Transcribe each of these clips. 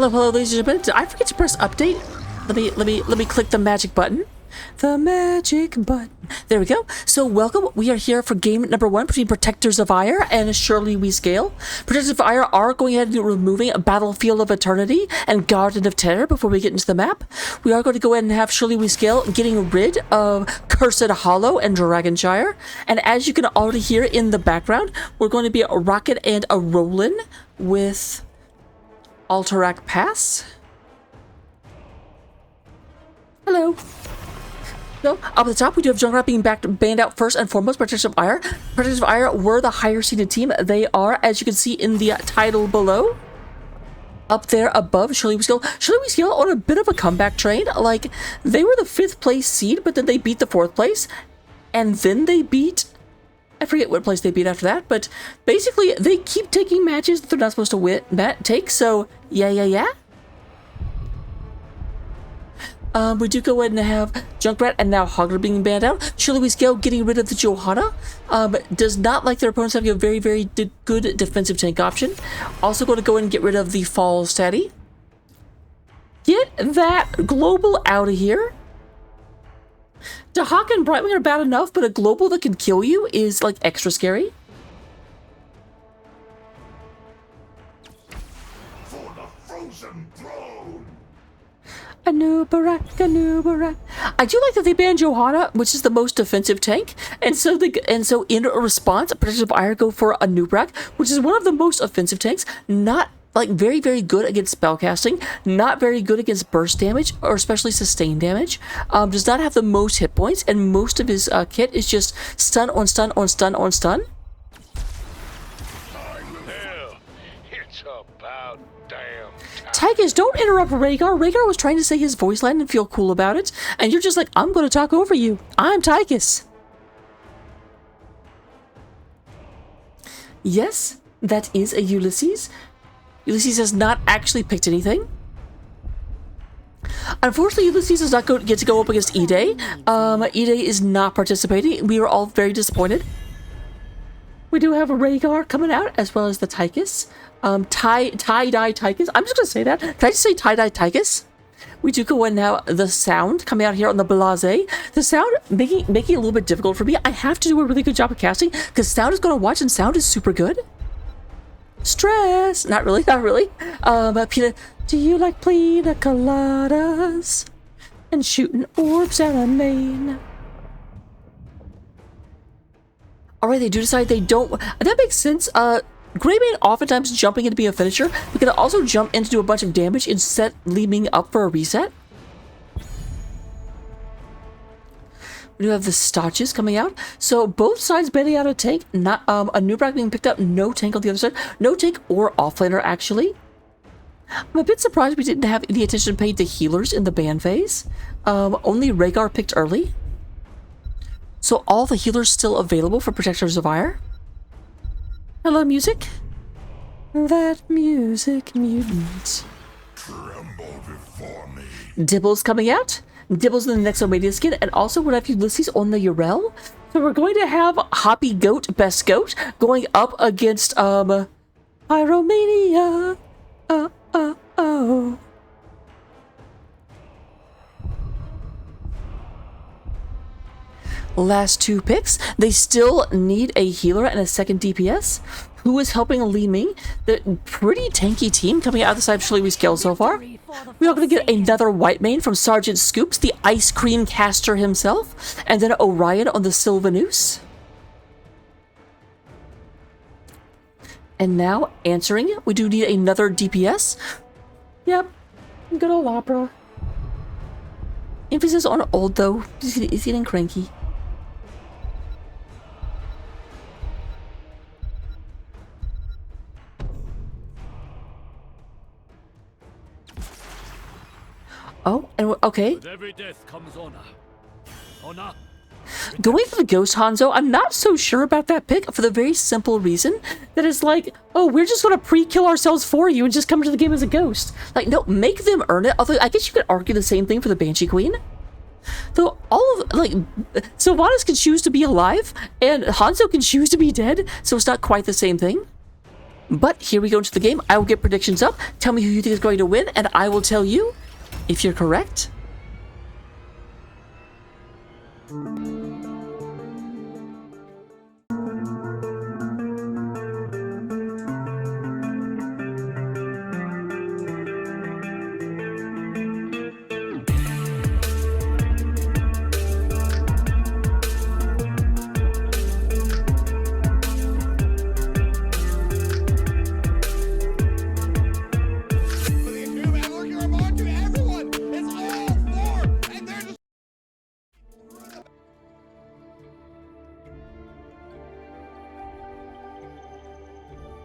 Hello, ladies and gentlemen. Did I forget to press update? Let me click the magic button. The magic button. There we go. So welcome. We are here for game number 1 between Protectors of Aiur and Surely We Scale. Protectors of Aiur are going ahead and removing Battlefield of Eternity and Garden of Terror before we get into the map. We are going to go ahead and have Surely We Scale getting rid of Cursed Hollow and Dragonshire. And as you can already hear in the background, we're going to be a rocket and a rollin' with Alterac Pass. Hello. So, up at the top, we do have Junkrat being banned out first and foremost. Protectors of Aiur. Protectors of Aiur were the higher seeded team. They are, as you can see in the title below, up there above Surely We Scale. Surely We Scale on a bit of a comeback train. Like, they were the 5th place seed, but then they beat the 4th place. And then they beat... I forget what place they beat after that, but basically, they keep taking matches that they're not supposed to take, so yeah. We do go ahead and have Junkrat and now Hogger being banned out. Surely We Scale getting rid of the Johanna. Does not like their opponents having a very, very good defensive tank option. Also going to go ahead and get rid of the Fall Statty. Get that global out of here. Dahak and Brightwing are bad enough, but a global that can kill you is like extra scary. For the frozen throne. Anubarak. I do like that they banned Johanna, which is the most defensive tank, and so in response, Protectors of Aiur go for Anubarak, which is one of the most offensive tanks. Not like very, very good against spellcasting, not very good against burst damage or especially sustained damage. Does not have the most hit points, and most of his kit is just stun on stun on stun on stun. Hell, it's about damn time. Tychus, don't interrupt Rhaegar. Rhaegar was trying to say his voice line and feel cool about it, and you're just like, I'm going to talk over you. I'm Tychus. Yes, that is a Ulysses. Ulysses has not actually picked anything. Unfortunately, Ulysses does not get to go up against Ide. Ide is not participating. We are all very disappointed. We do have a Rhaegar coming out, as well as the Tychus. Tie-dye Tychus. I'm just going to say that. Can I just say tie-dye Tychus? We do go in now. The sound coming out here on the Blase. The sound making it a little bit difficult for me. I have to do a really good job of casting, because sound is going to watch, and sound is super good. Stress! Not really. Pina, do you like pina coladas? And shooting orbs out of Maine? Alright, they do decide they don't... That makes sense. Greymane oftentimes jumping in to be a finisher. We can also jump in to do a bunch of damage instead leaving up for a reset. We do have the Stotches coming out. So both sides banning out a tank. Not a Nubrak being picked up. No tank on the other side. No tank or offlaner, actually. I'm a bit surprised we didn't have any attention paid to healers in the ban phase. Only Rhaegar picked early. So all the healers still available for Protectors of Aiur. Hello, music. That music mutant. Tremble before me. Dibbles coming out. Dibbles in the next Omega skin, and also we'll have Ulysses on the Urel. So we're going to have Hoppy Goat, Best Goat, going up against Pyromania. Oh. Last 2 picks. They still need a healer and a second DPS. Who is helping Li Ming? The pretty tanky team coming out of the side of Surely We Scale so far. We are going to get another white mane from Sergeant Scoops, the ice cream caster himself, and then Orion on the Sylvanus. And now, answering, we do need another DPS. Yep, good old Opera. Emphasis on old, though. He's getting cranky. Oh, and okay. With every death comes honor. Honor. Going for the Ghost Hanzo, I'm not so sure about that pick for the very simple reason that it's like, oh, we're just going to pre-kill ourselves for you and just come to the game as a ghost. Like, no, make them earn it. Although, I guess you could argue the same thing for the Banshee Queen. Though, all of, like, Sylvanas can choose to be alive, and Hanzo can choose to be dead, so it's not quite the same thing. But here we go into the game. I will get predictions up. Tell me who you think is going to win, and I will tell you if you're correct.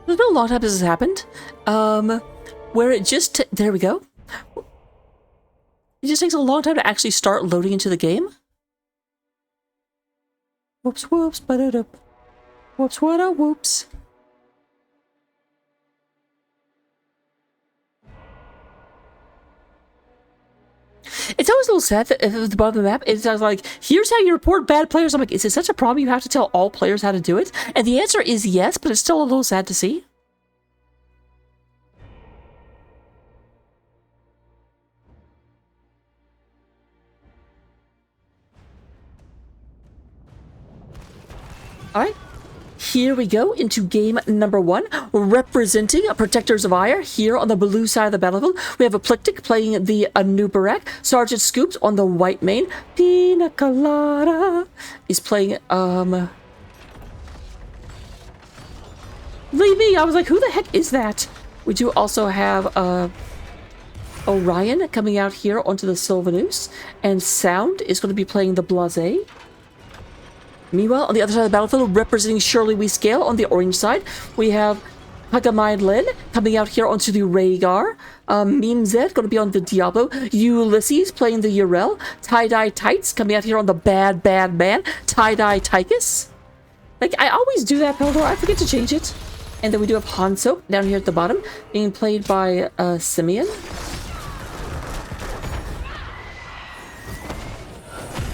There's been a long time since this has happened. Where it just... there we go. It just takes a long time to actually start loading into the game. Whoops, whoops, ba-da-dup. Whoops, what-a whoops. It's always a little sad that at the bottom of the map, it's like, here's how you report bad players. I'm like, is it such a problem you have to tell all players how to do it? And the answer is yes, but it's still a little sad to see. All right. Here we go into game number 1, representing Protectors of Aiur. Here on the blue side of the battlefield, we have Eplectic playing the Anubarak. Sergeant Scoops on the white main. Pina Colada is playing, Leave me! I was like, who the heck is that? We do also have, Orion coming out here onto the Sylvanus. And Sound is going to be playing the Blase. Meanwhile, on the other side of the battlefield, representing Surely We Scale on the orange side, we have Hagamine Lin coming out here onto the Rhaegar. Meme Zed going to be on the Diablo. Ulysses playing the Urel. Tie-Dye Tights coming out here on the Bad Man. Tie-Dye Tychus. Like, I always do that, Peldor. I forget to change it. And then we do have Hanso down here at the bottom, being played by Simeon.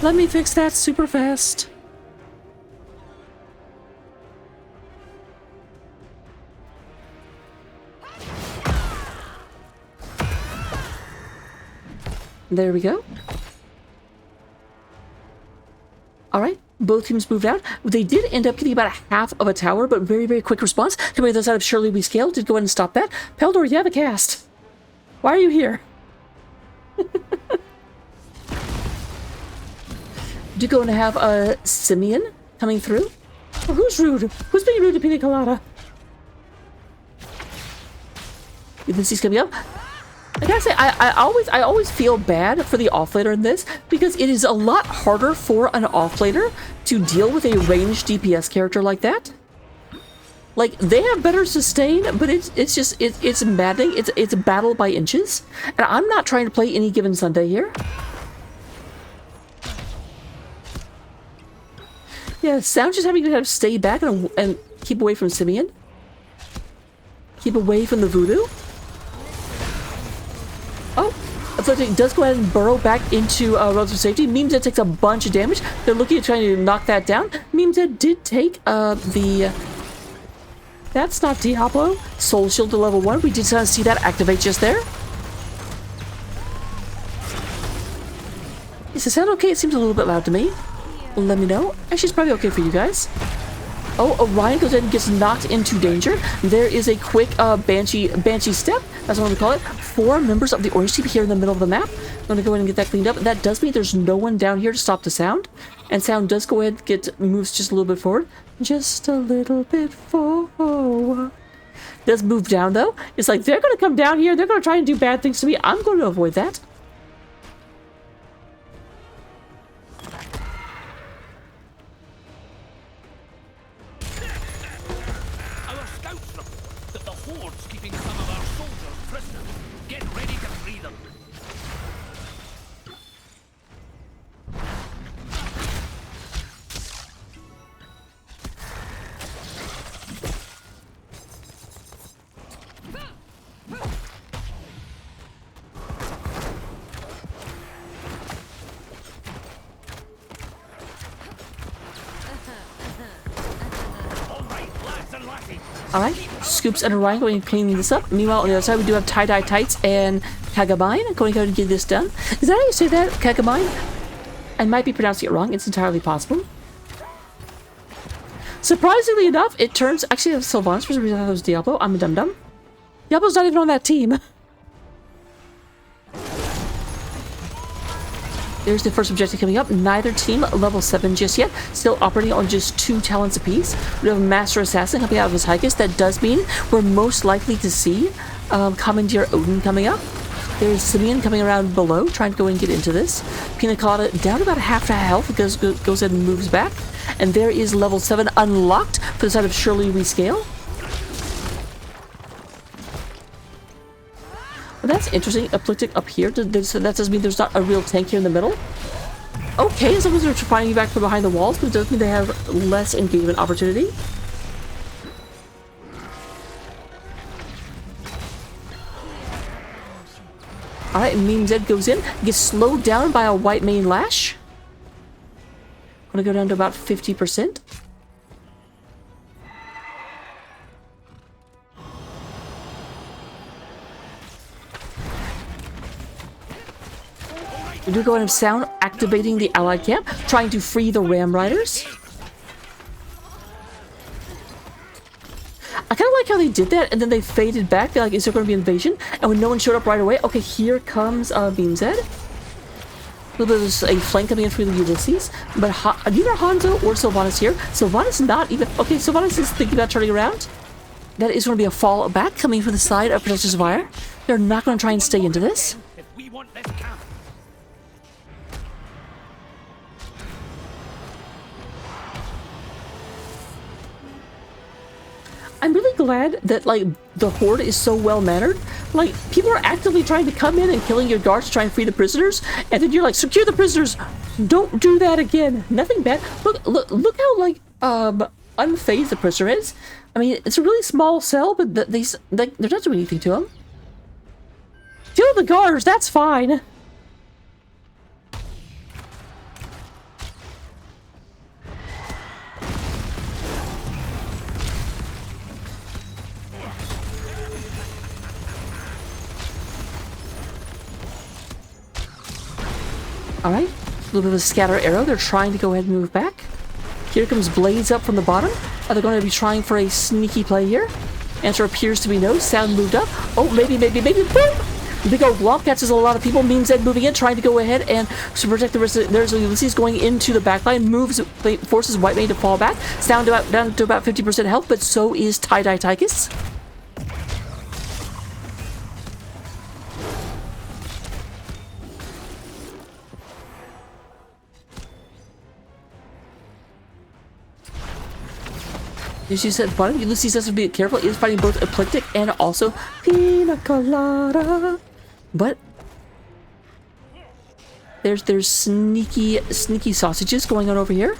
Let me fix that super fast. There we go. Alright, both teams moved out. They did end up getting about a half of a tower, but very, very quick response. Coming to the side of Surely We Scale. Did go ahead and stop that. Peldor, you have a cast. Why are you here? Do go and have Simeon coming through. Oh, who's rude? Who's being rude to Pina Colada? Ulysses coming up. I gotta say, I always feel bad for the offlaner in this, because it is a lot harder for an offlaner to deal with a ranged DPS character like that. Like, they have better sustain, but it's maddening. It's a battle by inches, and I'm not trying to play any given Sunday here. Yeah, Sound just having to kind of stay back and keep away from Simeon. Keep away from the voodoo. Oh, Eplectic does go ahead and burrow back into relative safety. Memezed takes a bunch of damage. They're looking at trying to knock that down. Memezed did take the... That's not Diablo. Soul Shield to level 1. We did kind of see that activate just there. Is the sound okay? It seems a little bit loud to me. Let me know. Actually, it's probably okay for you guys. Oh, Orion goes ahead and gets knocked into danger. There is a quick Banshee step, that's what we call it. 4 members of the orange team here in the middle of the map. I'm going to go ahead and get that cleaned up. That does mean there's no one down here to stop the Sound. And Sound does go ahead and moves just a little bit forward. Just a little bit forward. Does move down, though. It's like, they're going to come down here. They're going to try and do bad things to me. I'm going to avoid that. Alright, Scoops and Orion going and cleaning this up. Meanwhile, on the other side, we do have Tie-Dye Tights and Kagamine going to go and get this done. Is that how you say that? Kagamine? I might be pronouncing it wrong. It's entirely possible. Surprisingly enough, it turns... Actually, that's Sylvanas. For some reason, I thought it was Diablo. I'm a dum-dum. Diablo's not even on that team. There's the first objective coming up. Neither team level 7 just yet. Still operating on just 2 talents apiece. We have Master Assassin coming out of his Hikis. That does mean we're most likely to see Commandeer Odin coming up. There's Simeon coming around below, trying to go and get into this. Pina Colada down to about half to health, goes ahead and moves back. And there is level 7 unlocked for the side of Shirley Rescale. Well, that's interesting. Aplictic up here. So that does mean there's not a real tank here in the middle. Okay, as long as they're finding you back from behind the walls, but it does mean they have less engagement opportunity. Alright, Meme Zed goes in, gets slowed down by a white mane lash. Gonna go down to about 50%. We do go and have Sound activating the allied camp, trying to free the Ram Riders. I kind of like how they did that, and then they faded back. They're like, is there going to be invasion? And when no one showed up right away, okay, here comes Beam Zed. A little bit of a flank coming in through the Ulysses, but neither Hanzo or Sylvanas here. Sylvanas not even... Okay, Sylvanas is thinking about turning around. That is going to be a fall back coming from the side of Protectors of Fire. They're not going to try and stay into this. If we want this camp. I'm really glad that, like, the Horde is so well-mannered. Like, people are actively trying to come in and killing your guards to try and free the prisoners, and then you're like, secure the prisoners! Don't do that again! Nothing bad. Look how, like, unfazed the prisoner is. I mean, it's a really small cell, but they're not doing anything to him. Kill the guards, that's fine! Alright, a little bit of a scatter arrow. They're trying to go ahead and move back. Here comes Blaze up from the bottom. Are they going to be trying for a sneaky play here? Answer appears to be no. Sound moved up. Oh, maybe. Boom! Big old Glomp catches a lot of people. Meme Zed moving in, trying to go ahead and to protect the rest of there's Ulysses going into the backline, forces White Mane to fall back. Sound down to about 50% health, but so is Tie-Dye Tychus. Ulysses at the bottom. Ulysses has to be careful. He is fighting both Eclectic and also Pina Colada. But there's sneaky sausages going on over here.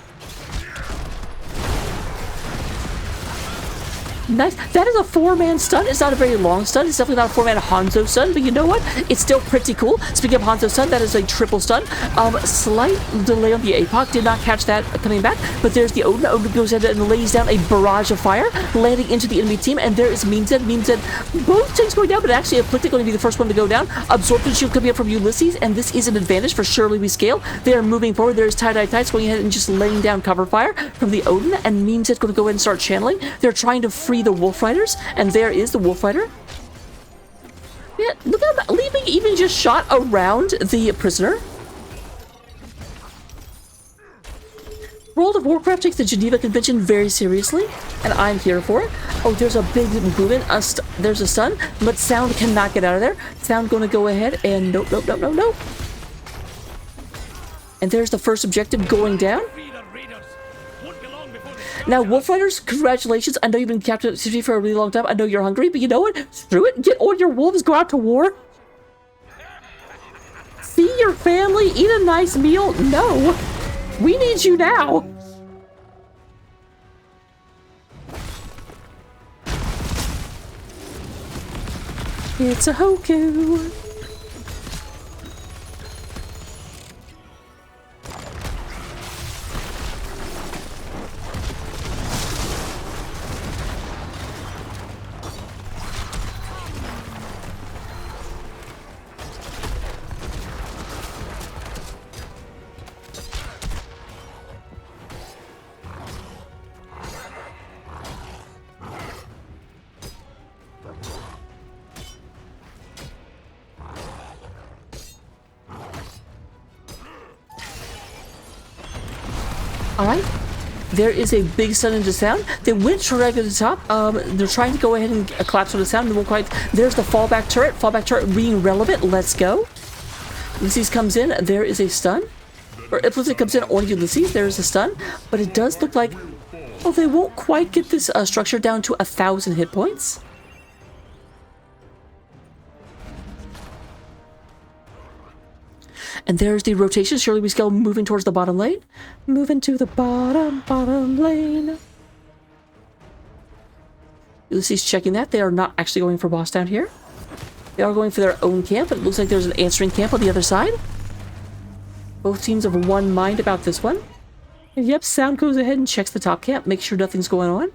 Nice. That is a 4-man stun. It's not a very long stun. It's definitely not a 4-man Hanzo stun, but you know what? It's still pretty cool. Speaking of Hanzo stun, that is a triple stun. Slight delay on the APOC. Did not catch that coming back, but there's the Odin. Odin goes ahead and lays down a barrage of fire, landing into the enemy team, and there is Meme Zed. Both things going down, but actually Afflicted going to be the first one to go down. Absorption shield coming up from Ulysses, and this is an advantage for Shirley Rescale. They are moving forward. There's Tie-Dye Tights going ahead and just laying down cover fire from the Odin, and Meme Zed going to go ahead and start channeling. They're trying to free the Wolf Riders, and there is the Wolf Rider. Yeah, look at that, leaving even just shot around the prisoner. World of Warcraft takes the Geneva Convention very seriously, and I'm here for it. Oh, there's a big movement. There's a stun, but Sound cannot get out of there. Sound going to go ahead and nope. And there's the first objective going down. Now, Wolf Riders, congratulations. I know you've been captive city for a really long time. I know you're hungry, but you know what? Screw it. Get on your wolves, go out to war. See your family, eat a nice meal. No, we need you now. It's a Hoku. Alright. There is a big stun into sound. They went straight to the top. They're trying to go ahead and collapse with the sound. They won't quite. There's the fallback turret. Fallback turret being relevant. Let's go. Ulysses comes in. There is a stun. Or if Ulysses comes in on Ulysses, there is a stun. But it does look like, well, they won't quite get this structure down to 1,000 hit points. And there's the rotation. Surely we scale moving towards the bottom lane. Moving to the bottom lane. Ulysses checking that. They are not actually going for boss down here. They are going for their own camp, but it looks like there's an answering camp on the other side. Both teams of one mind about this one. And yep, Sound goes ahead and checks the top camp. Make sure nothing's going on.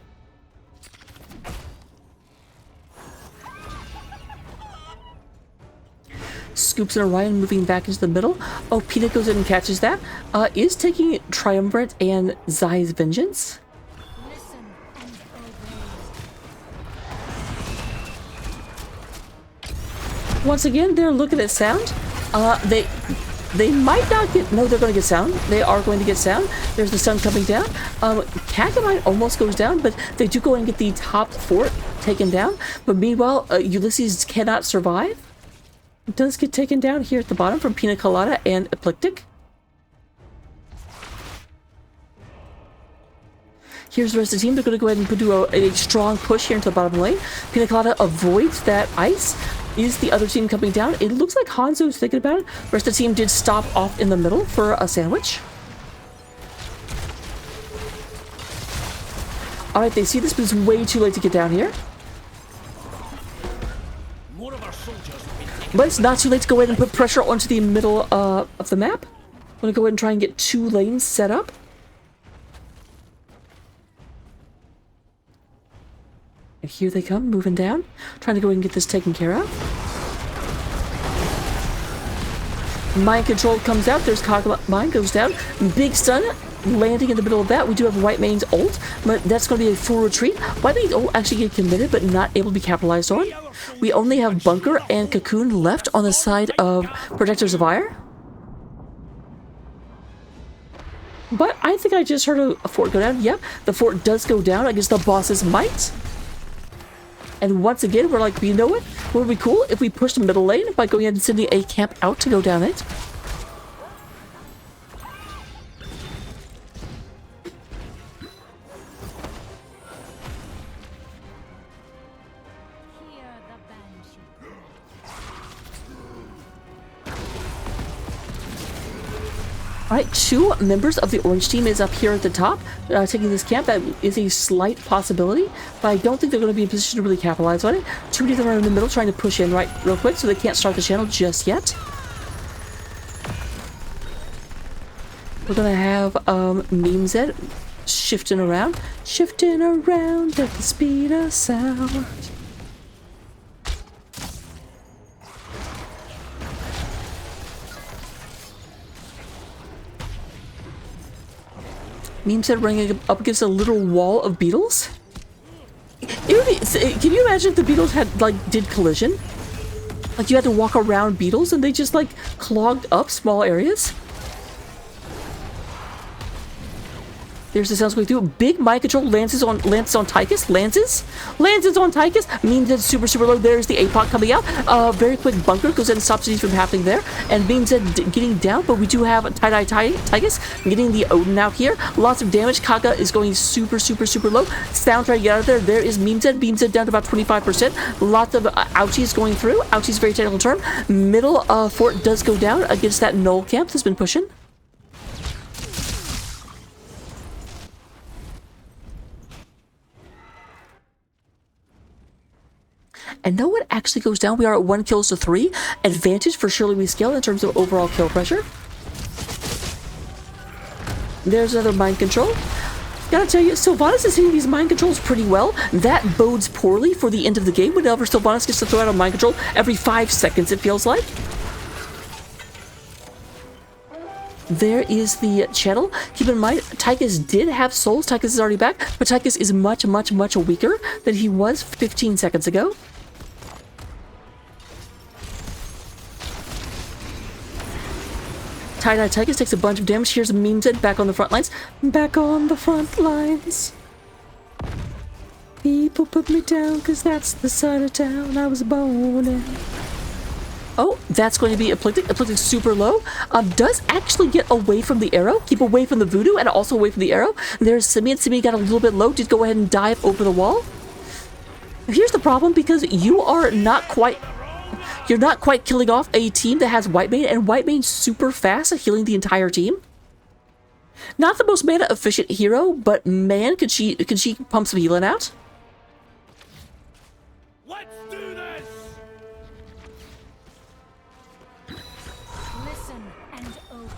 Scoops and Orion moving back into the middle. Oh, Peanut goes in and catches that. Is taking Triumvirate and Zai's Vengeance. Once again, they're looking at Sound. They might not get... No, they're going to get Sound. They are going to get Sound. There's the sun coming down. Kakamine almost goes down, but they do go and get the top fort taken down. But meanwhile, Ulysses cannot survive. Does get taken down here at the bottom from Pina Colada and Eclectic. Here's the rest of the team. They're going to go ahead and do a strong push here into the bottom lane. Pina Colada avoids that ice. Is the other team coming down? It looks like Hanzo's thinking about it. The rest of the team did stop off in the middle for a sandwich. Alright, they see this, but it's way too late to get down here. More of our soldiers have been taken. But it's not too late to go ahead and put pressure onto the middle of the map. I'm going to go ahead and try and get 2 lanes set up. And here they come, moving down. Trying to go ahead and get this taken care of. Mind Control comes out. There's Kakamine goes down. Big stun landing in the middle of that. We do have White Mane's ult, but that's going to be a full retreat. White Mane's ult actually get committed, but not able to be capitalized on. We only have Bunker and Cocoon left on the side of Protectors of Aiur. But I think I just heard a fort go down. Yep, the fort does go down against the boss's might. And once again, we're like, you know what? Would it be cool if we pushed the middle lane by going ahead and sending a camp out to go down it? Alright, 2 members of the orange team is up here at the top, taking this camp. That is a slight possibility, but I don't think they're going to be in a position to really capitalize on it. 2 of them are in the middle trying to push in real quick, so they can't start the channel just yet. We're going to have Memezed shifting around at the speed of sound. Memezed running up against a little wall of beetles. Can you imagine if the beetles had did collision? Like you had to walk around beetles and they just clogged up small areas. There's the sounds going through. Big mind control lances on Tychus. Lances on Tychus. Memezed super low. There's the APOC coming out. Very quick Bunker goes in and stops these from happening there. And Memezed getting down, but we do have tie-dye Tychus getting the Odin out here. Lots of damage. Kaka is going super low. Sound trying to get out of there. There is Memezed. Memezed down to about 25%. Lots of ouchies going through. Ouchies, very technical term. Middle fort does go down against that null camp that's been pushing. And no one actually goes down. We are at 1 kills to 3. Advantage for Surely We Scale in terms of overall kill pressure. There's another mind control. Gotta tell you, Sylvanas is hitting these mind controls pretty well. That bodes poorly for the end of the game whenever Sylvanas gets to throw out a mind control every 5 seconds, it feels like. There is the channel. Keep in mind, Tychus did have souls. Tychus is already back, but Tychus is much weaker than he was 15 seconds ago. Tie-Dye Titus takes a bunch of damage. Here's Memes Ed back on the front lines. Back on the front lines. People put me down because that's the side of town I was born in. Oh, that's going to be Afflicted. Afflicted super low. Does actually get away from the arrow. Keep away from the voodoo and also away from the arrow. There's Simeon. Simeon got a little bit low. Did go ahead and dive over the wall. Here's the problem, because you are not quite... You're not quite killing off a team that has Whitemane, and Whitemane's super fast at healing the entire team. Not the most mana efficient hero, but man, can she pump some healing out? Let's do this! Listen and obey.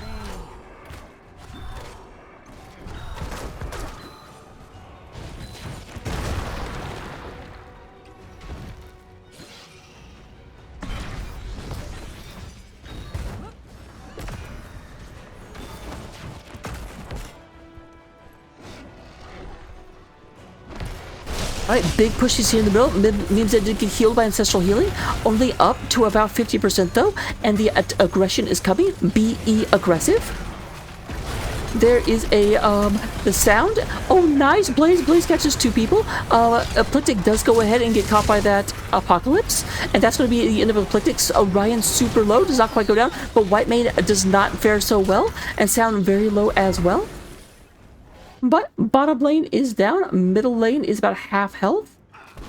Alright, big pushes here in the middle. Means that did get healed by Ancestral Healing. Only up to about 50% though. And the aggression is coming. BE aggressive. There is a, the sound. Oh, nice. Blaze. Blaze catches two people. Afflictic does go ahead and get caught by that Apocalypse. And that's going to be the end of Afflictic's. Orion super low. Does not quite go down. But Whitemane does not fare so well. And sound very low as well. But bottom lane is down, middle lane is about half health,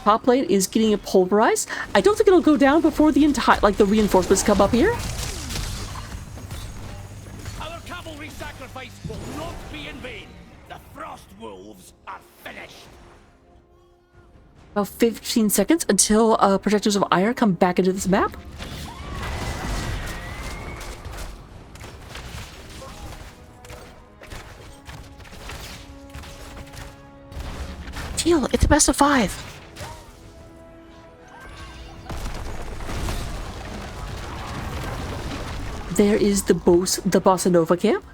top lane is getting pulverized. I don't think it'll go down before the entire, like, the reinforcements come up here. Our cavalry sacrifice will not be in vain. The Frost Wolves are finished. About 15 seconds until Protectors of Aiur come back into this map. Teal, it's a best of 5. There is the Bossa Nova camp.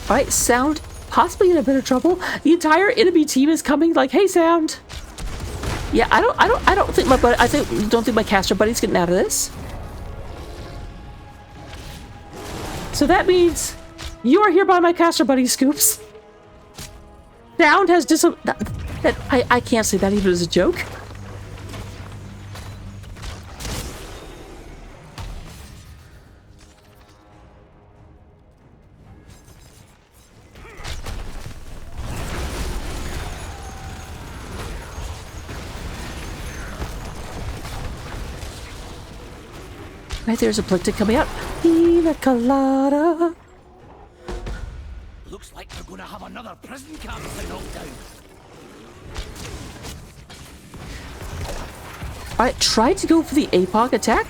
Alright, Sound possibly in a bit of trouble. The entire enemy team is coming like, hey Sound. Yeah, I don't think my caster buddy's getting out of this. So that means you are hereby my caster buddy, Scoops. Sound has I can't say that even as a joke. Right, there's a Afflicted coming out. Pina colada. Looks like we're gonna have another prison camp to knock down. Alright, try to go for the APOC attack.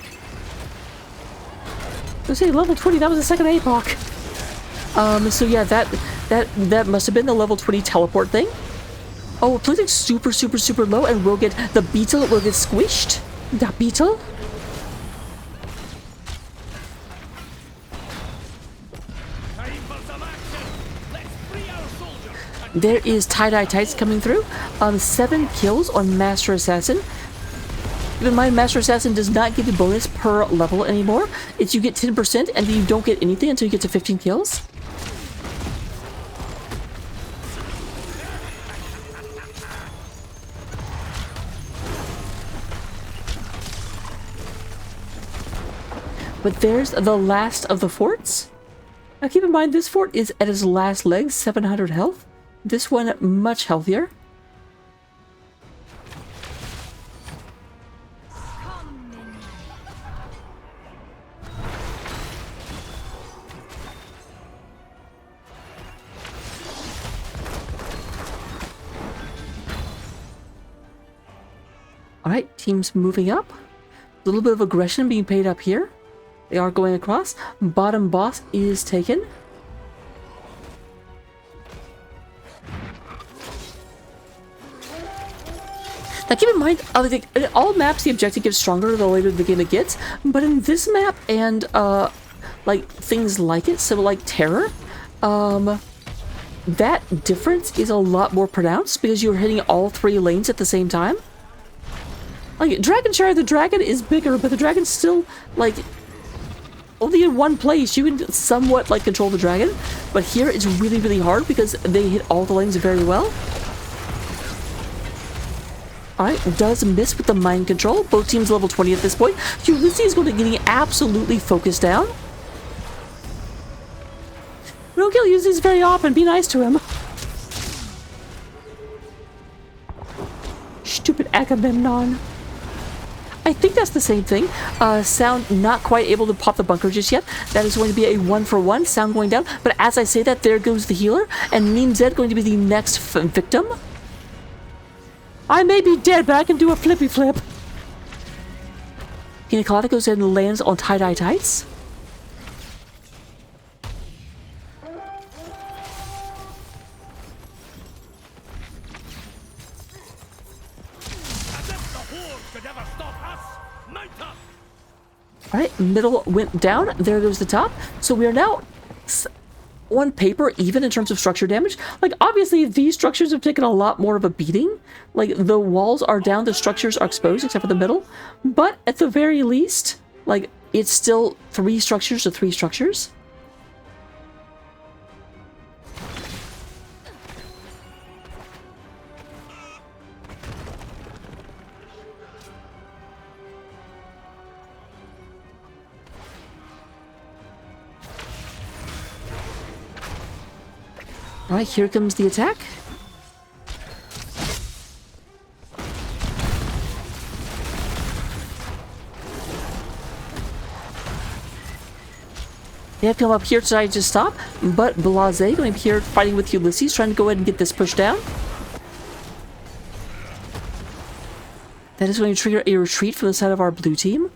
Let's say level 20, that was the second APOC. So yeah, that must have been the level 20 teleport thing. Oh, Afflicted's super low, and we'll get the Beetle will get squished. The Beetle. There is Tie-Dye Tights coming through. 7 kills on Master Assassin. Keep in mind, Master Assassin does not give you bonus per level anymore. It's you get 10% and then you don't get anything until you get to 15 kills. But there's the last of the forts. Now keep in mind, this fort is at its last leg, 700 health. This one, much healthier. Alright, teams moving up. A little bit of aggression being paid up here. They are going across. Bottom boss is taken. Now keep in mind, in all maps the objective gets stronger the later the game it gets, but in this map and like things like it, so like Terror, that difference is a lot more pronounced because you're hitting all 3 lanes at the same time. Like, Dragon Shire, the dragon is bigger, but the dragon's still, like, only in one place. You can somewhat, like, control the dragon, but here it's really, really hard because they hit all the lanes very well. Alright, does miss with the mind control. Both teams level 20 at this point. Ulysses is going to getting absolutely focused down. Don't kill Ulysses very often. Be nice to him. Stupid Agamemnon. I think that's the same thing. Sound not quite able to pop the bunker just yet. That is going to be a 1-for-1. Sound going down. But as I say that, there goes the healer. And Mean Zed going to be the next victim. I may be dead, but I can do a flippy flip. Pina Colada goes ahead and lands on tie-dye tights. Alright, middle went down. There goes the top. So we are now on paper even in terms of structure damage. Like, obviously these structures have taken a lot more of a beating. Like, the walls are down, the structures are exposed except for the middle. But at the very least, like, it's still 3 structures to 3 structures. Alright, here comes the attack. They have to come up here to try to stop, but Blase going to be here fighting with Ulysses, trying to go ahead and get this push down. That is going to trigger a retreat from the side of our blue team.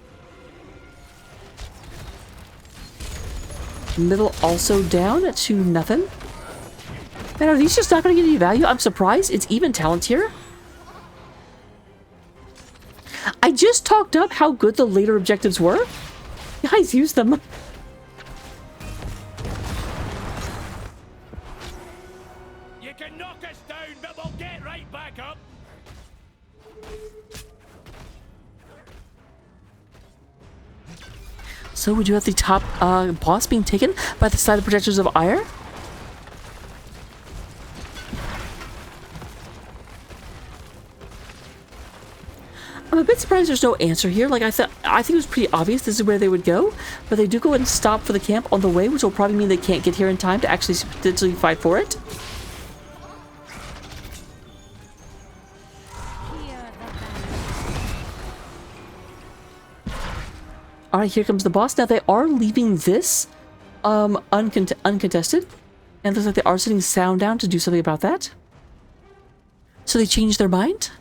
Middle also down to nothing. Man, are these just not going to get any value? I'm surprised. It's even talent here. I just talked up how good the later objectives were. Guys, use them. You can knock us down, but we'll get right back up. So we do have the top boss being taken by the side of Protectors of Aiur. I'm a bit surprised there's no answer here. Like, I think it was pretty obvious this is where they would go, but they do go ahead and stop for the camp on the way, which will probably mean they can't get here in time to actually potentially fight for it. Alright, here comes the boss. Now, they are leaving this uncontested, and it looks like they are sending sound down to do something about that. So they changed their mind.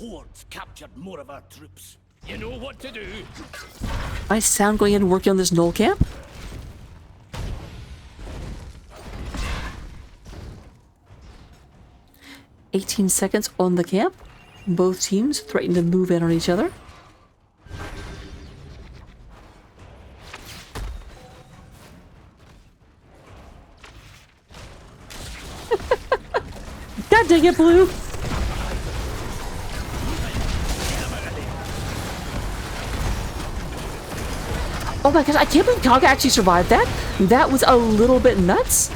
Hordes captured more of our troops. You know what to do. Nice sound going in and working on this Knoll camp. "18 seconds on the camp. Both teams threaten to move in on each other. God dang it, Blue! Oh my gosh, I can't believe Kaga actually survived that. That was a little bit nuts.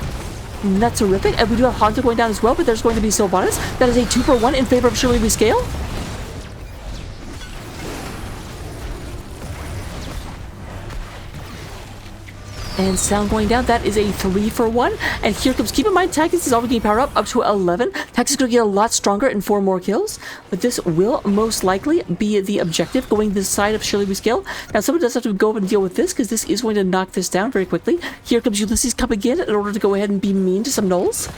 That's horrific. And we do have Hogda going down as well, but there's going to be Sylvanas. That is a 2-for-1 in favor of Shirley We Scale. And sound going down. That is a 3-for-1. And here comes, keep in mind, Tactics is already getting powered up to 11. Tactics is going to get a lot stronger in 4 more kills. But this will most likely be the objective, going this side of Shirley We Scale. Now, someone does have to go up and deal with this, because this is going to knock this down very quickly. Here comes Ulysses coming in order to go ahead and be mean to some Knolls.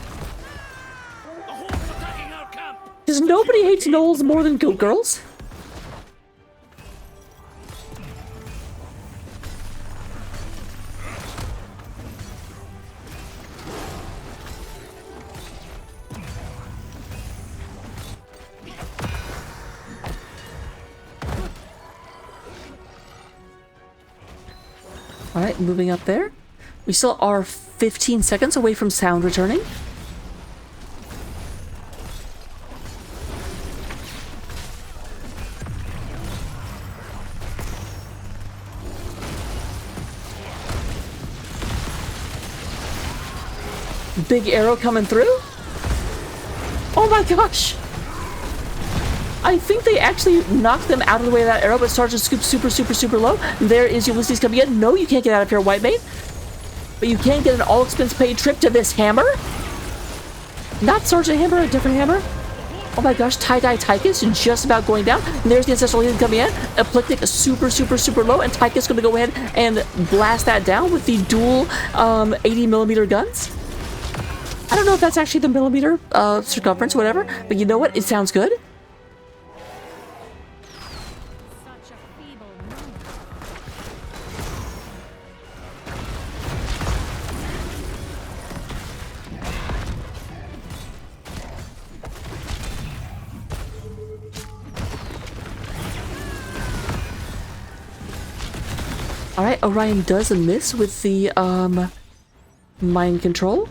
Because nobody hates Knolls more than Goat Girls. Alright, moving up there. We still are 15 seconds away from sound returning. Big arrow coming through. Oh my gosh! I think they actually knocked them out of the way of that arrow, but Sergeant Scoop's super low. There is Ulysses coming in. No, you can't get out of here, White Mate. But you can get an all-expense-paid trip to this hammer. Not Sergeant Hammer, a different hammer. Oh my gosh, Tie-Dye Tychus just about going down. And there's the Ancestral Healing coming in. Eplectic super low, and Tychus going to go ahead and blast that down with the dual 80mm guns. I don't know if that's actually the millimeter circumference, whatever, but you know what? It sounds good. Such a feeble number. Alright, Orion does a miss with the mind control.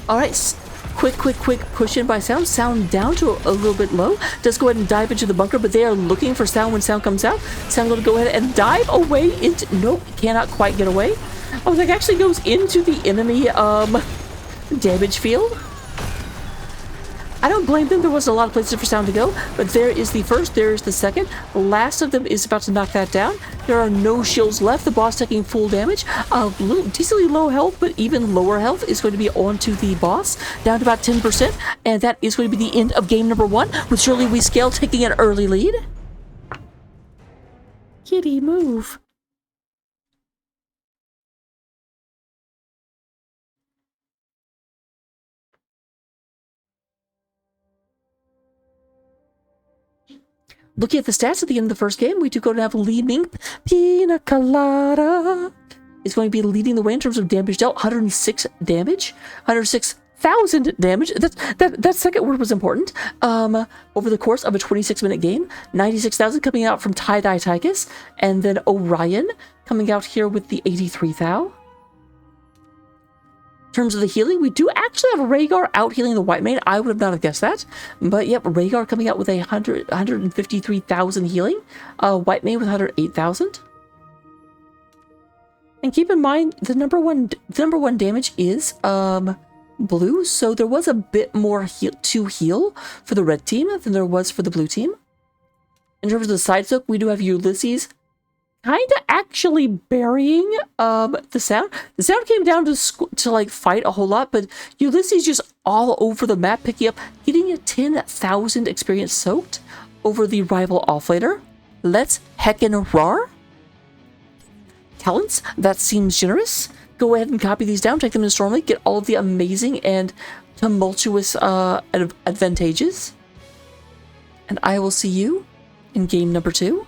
Alright, quick push in by Sound. Sound down to a little bit low. Does go ahead and dive into the bunker, but they are looking for Sound when Sound comes out. Sound going to go ahead and dive away into... Nope, cannot quite get away. Oh, that actually goes into the enemy damage field. I don't blame them. There wasn't a lot of places for Sound to go, but there is the first, there is the second. The last of them is about to knock that down. There are no shields left. The boss taking full damage. A little decently low health, but even lower health is going to be onto the boss, down to about 10%, and that is going to be the end of game number 1, with Shirley We Scale taking an early lead. Kitty, move. Looking at the stats at the end of the first game, we do go to have Lee Ming. Pina Colada is going to be leading the way in terms of damage dealt. 106 damage. 106,000 damage. That second word was important. Over the course of a 26-minute game. 96,000 coming out from Tie-Dye Tychus. And then Orion coming out here with the 83,000. In terms of the healing, we do actually have Rhaegar out healing the White Mane. I would have not have guessed that. But yep, Rhaegar coming out with 153,000 healing. White Mane with 108,000. And keep in mind, the number one damage is blue, so there was a bit more to heal for the red team than there was for the blue team. In terms of the side soak, we do have Ulysses kind of actually burying the Sound. The Sound came down to like fight a whole lot, but Ulysses just all over the map, picking up, getting a 10,000 experience soaked over the rival offlaner. Let's heckin' roar. Talents, that seems generous. Go ahead and copy these down, take them to Stormlake, get all of the amazing and tumultuous advantages. And I will see you in game number 2.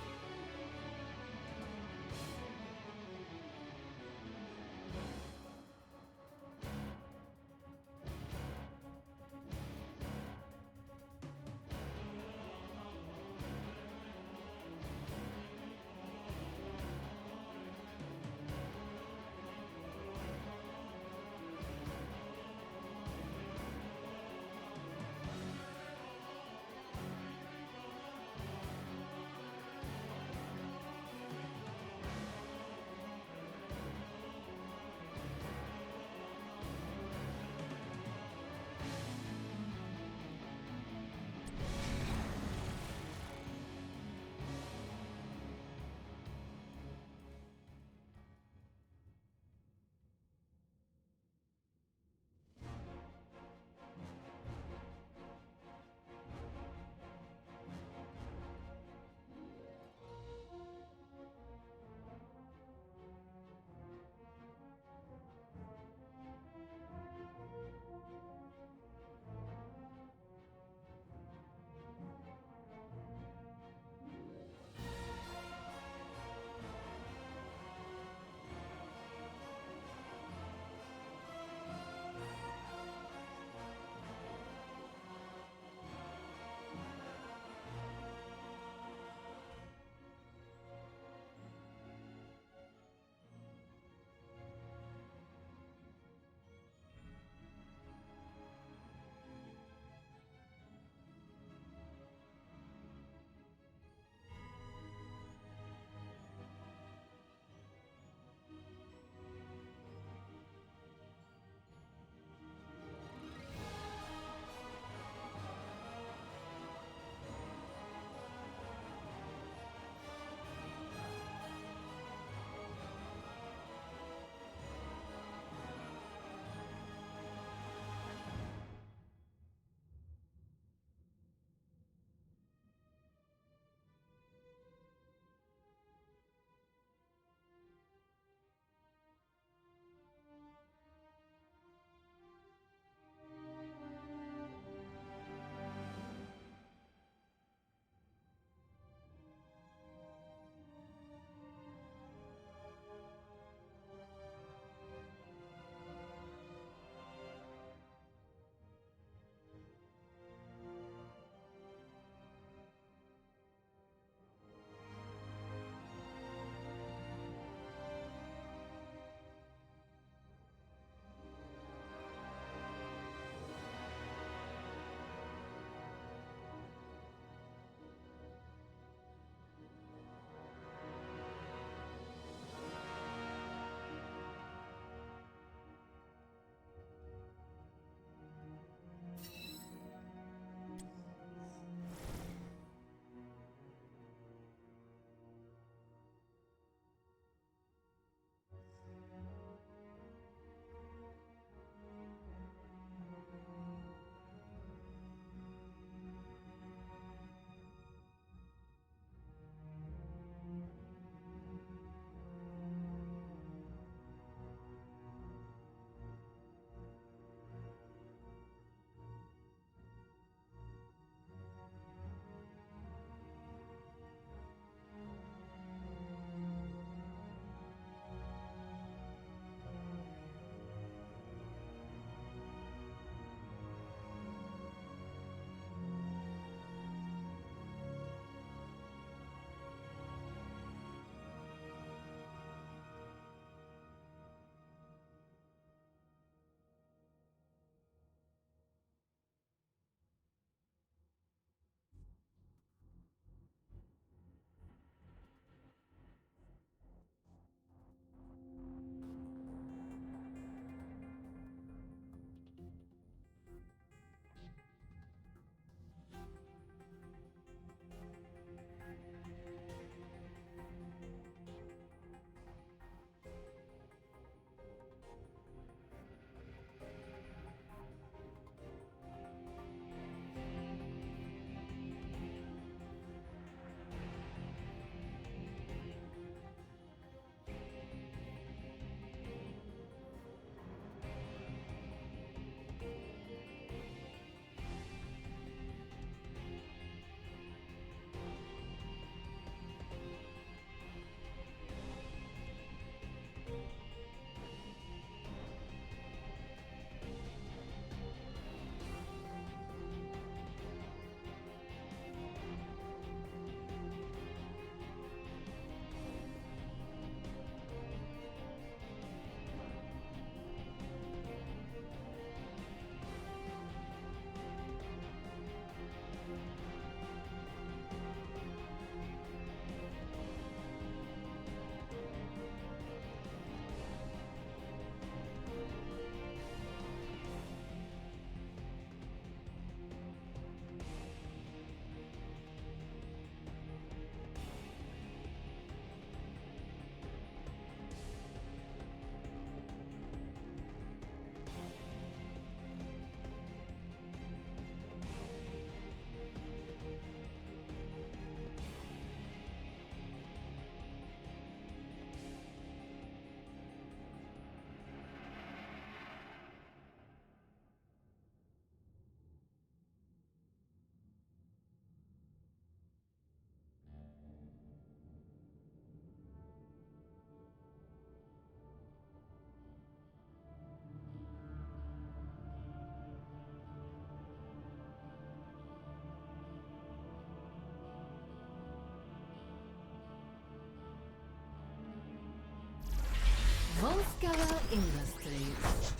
Volskaya Industries.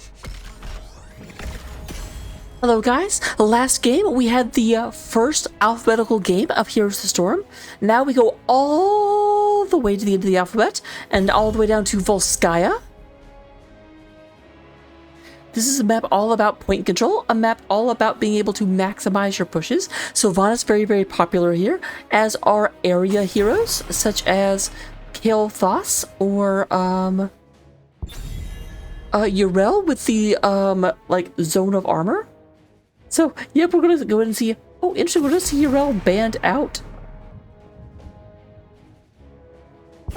Hello guys, last game we had the first alphabetical game of Heroes of the Storm. Now we go all the way to the end of the alphabet and all the way down to Volskaya. This is a map all about point control, a map all about being able to maximize your pushes. Sylvanas very, very popular here, as are area heroes such as Kale Thos or Urel with the like zone of armor. So, yep, we're gonna go in and see. Oh, interesting. We're gonna see Urel banned out.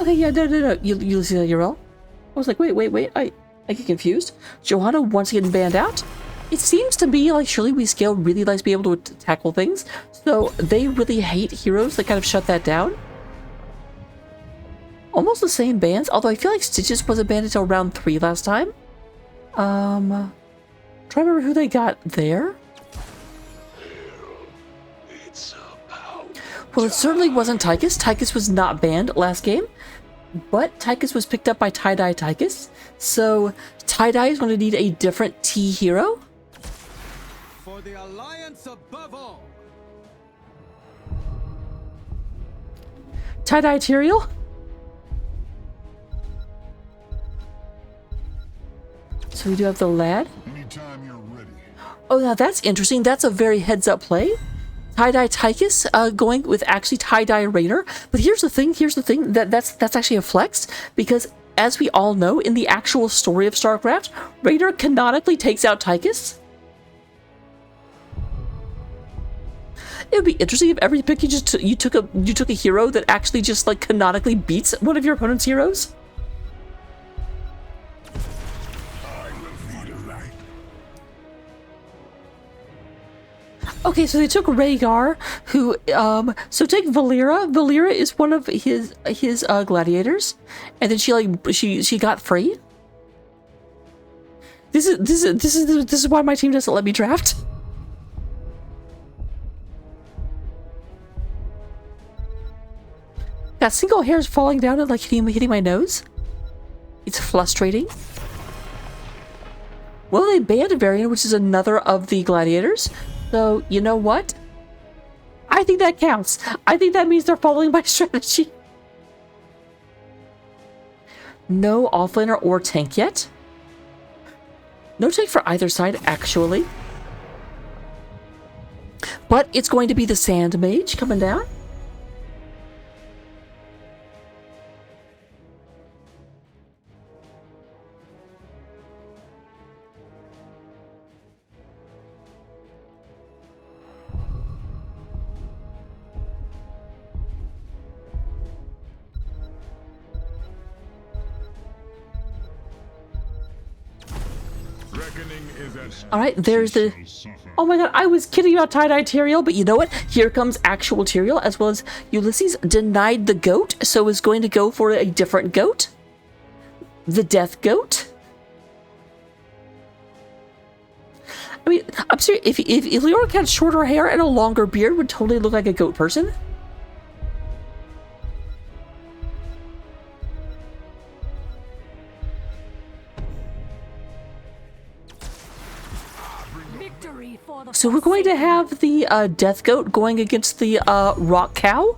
Okay, yeah, no. You see that Urel? I was like, wait. I get confused. Johanna once again banned out. It seems to be like surely we scale really likes to be able to tackle things, so they really hate heroes that kind of shut that down. Almost the same bans, although I feel like Stitches wasn't banned until round 3 last time. Try to remember who they got there. Well, it certainly wasn't Tychus. Tychus was not banned last game, but Tychus was picked up by Tie-Dye Tychus. So Tie-Dye is going to need a different T hero. For the alliance above all. Tie-Dye Tyrael. So we do have the lad. Anytime you're ready. Oh, now that's interesting. That's a very heads-up play. Tie-Dye Tychus going with actually Tie-Dye Rainer. But here's the thing, that's actually a flex, because as we all know, in the actual story of StarCraft, Rainer canonically takes out Tychus. It would be interesting if every pick you took a hero that actually just like canonically beats one of your opponent's heroes. Okay, so they took Rhaegar, who, so take Valera. Valera is one of his gladiators, and then she got free. This is why my team doesn't let me draft. Got single hairs falling down and like hitting my nose. It's frustrating. Well, they banned Varian, which is another of the gladiators. So, you know what? I think that counts. I think that means they're following my strategy. No offlaner or tank yet. No tank for either side, actually. But it's going to be the Sand Mage coming down. Alright, there's the... Oh my god, I was kidding about Tie-Dye Tyrael, but you know what? Here comes actual Tyrael, as well as Ulysses denied the goat, so is going to go for a different goat. The Death Goat. I mean, I'm serious, if Leoric had shorter hair and a longer beard, would totally look like a goat person. So we're going to have the Death Goat going against the Rock Cow.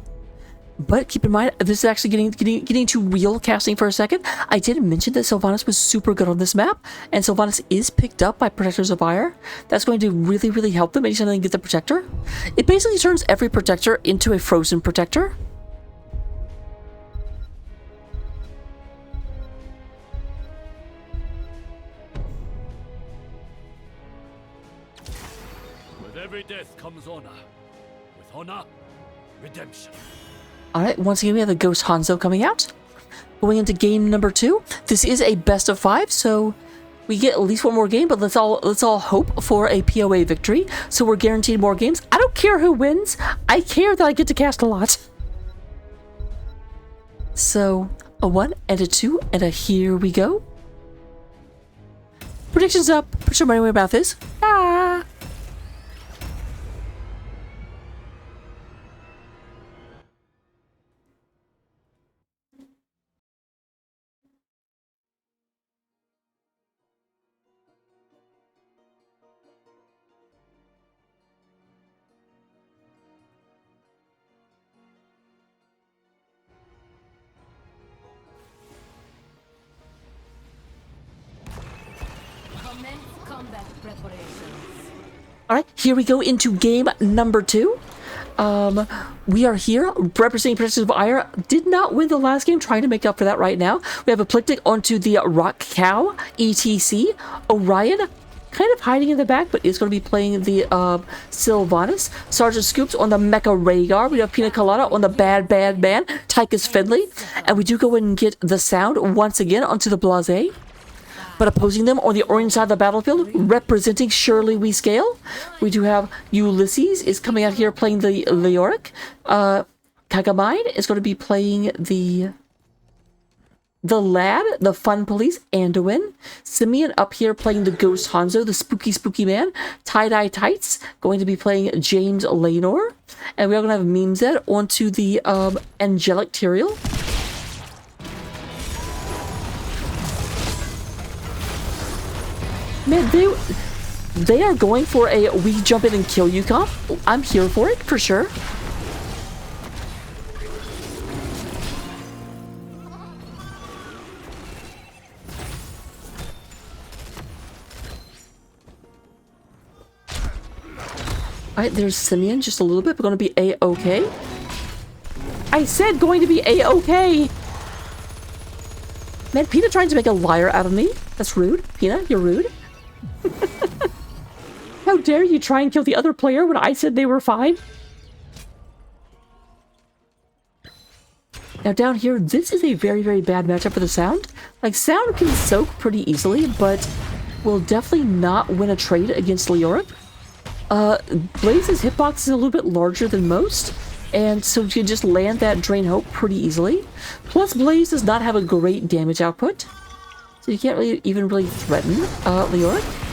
But keep in mind, this is actually getting to real casting for a second. I did mention that Sylvanas was super good on this map, and Sylvanas is picked up by Protectors of Aiur. That's going to really, really help them anytime they get the Protector. It basically turns every Protector into a Frozen Protector. With every death comes honor. With honor, redemption. Alright, once again we have the Ghost Hanzo coming out. Going into game number 2. This is a best of 5, so we get at least one more game, but let's all hope for a PoA victory. So we're guaranteed more games. I don't care who wins. I care that I get to cast a lot. So, a 1 and a 2 and a here we go. Predictions up. Pretty sure my mouth is. Ah! Combat preparations. All right, here we go into game number 2. We are here representing Protectors of Aiur. Did not win the last game, trying to make up for that right now. We have a Eplectic onto the Rock Cow, ETC. Orion, kind of hiding in the back, but is going to be playing the Sylvanas. Sergeant Scoops on the Mecha Rhaegar. We have Pina Colada on the Bad Man, Tychus Finley. And we do go in and get the sound once again onto the Blase. But opposing them on the orange side of the battlefield, representing Surely We Scale, we do have Ulysses is coming out here playing the Leoric. Kagamine is going to be playing the Lad, the Fun Police, Anduin. Simeon up here playing the Ghost Hanzo, the spooky man. Tie-Dye Tights going to be playing James Lanor. And we are going to have Memezed onto the Angelic Tyrael. Man, they are going for a we jump in and kill you comp. I'm here for it, for sure. Alright, there's Simeon just a little bit, but going to be A-okay. I said going to be A-okay! Man, Pina trying to make a liar out of me. That's rude. Pina, you're rude. How dare you try and kill the other player when I said they were fine? Now down here, this is a very bad matchup for the Sound. Like, Sound can soak pretty easily, but will definitely not win a trade against Leoric. Blaze's hitbox is a little bit larger than most, and so you can just land that Drain Hope pretty easily. Plus, Blaze does not have a great damage output, so you can't even really threaten Leoric.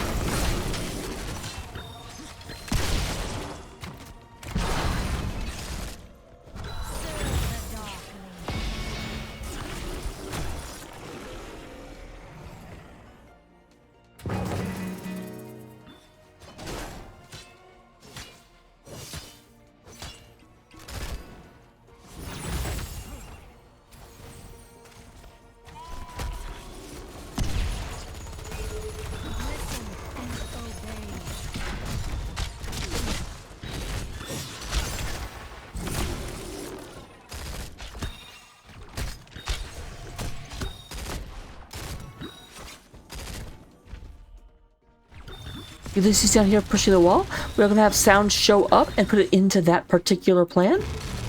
Ulysses down here pushing the wall. We're going to have Sound show up and put it into that particular plan.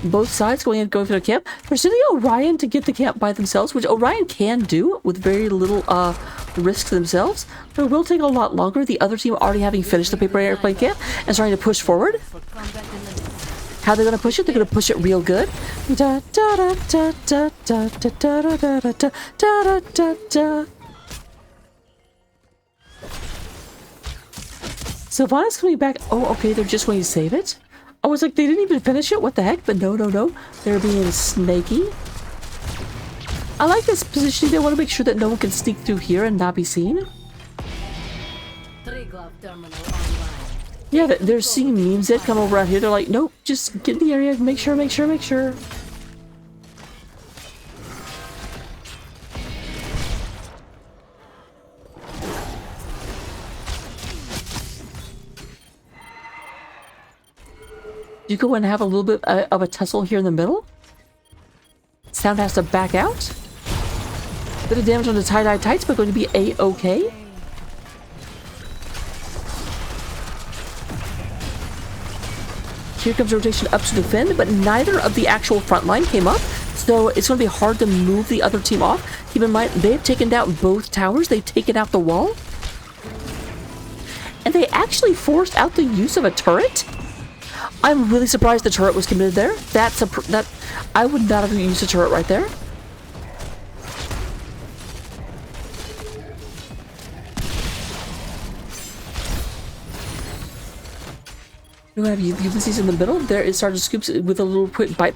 Both sides going for their camp. We're sending Orion to get the camp by themselves, which Orion can do with very little risk to themselves. But it will take a lot longer. The other team already having finished the paper airplane camp and starting to push forward. How they're going to push it? They're going to push it real good. Da da da da da da da da da da da da da. Sylvanas coming back. Oh, okay, they're just going to save it. I was like, they didn't even finish it? What the heck? But no. They're being snaky. I like this positioning. They want to make sure that no one can sneak through here and not be seen. Yeah, they're seeing Memezed come over out here. They're like, nope, just get in the area. Make sure. You go and have a little bit of a tussle here in the middle. Sound has to back out. Bit of damage on the tie-dye tights, but going to be A-okay. Here comes rotation up to defend, but neither of the actual front line came up, so it's going to be hard to move the other team off. Keep in mind, they've taken down both towers. They've taken out the wall. And they actually forced out the use of a turret. I'm really surprised the turret was committed there. I would not have used a turret right there. We have Ulysses in the middle. There is Sergeant Scoops with a little quick bite.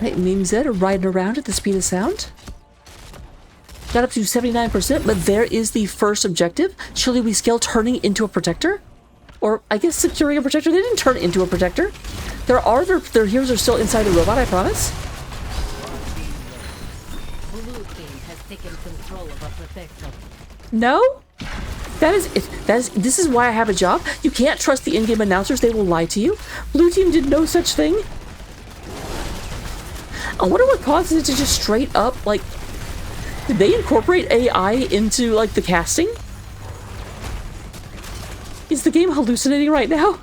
Right, Meme Z riding around at the speed of sound. Got up to 79%, but there is the first objective. Surely we scale turning into a protector? Or, I guess, securing a protector. They didn't turn into a protector. Their heroes are still inside the robot, I promise. Blue team has taken control of a protector. No? That is it. This is why I have a job. You can't trust the in-game announcers. They will lie to you. Blue team did no such thing. I wonder what causes it to just straight up, like... Did they incorporate AI into, like, the casting? Is the game hallucinating right now?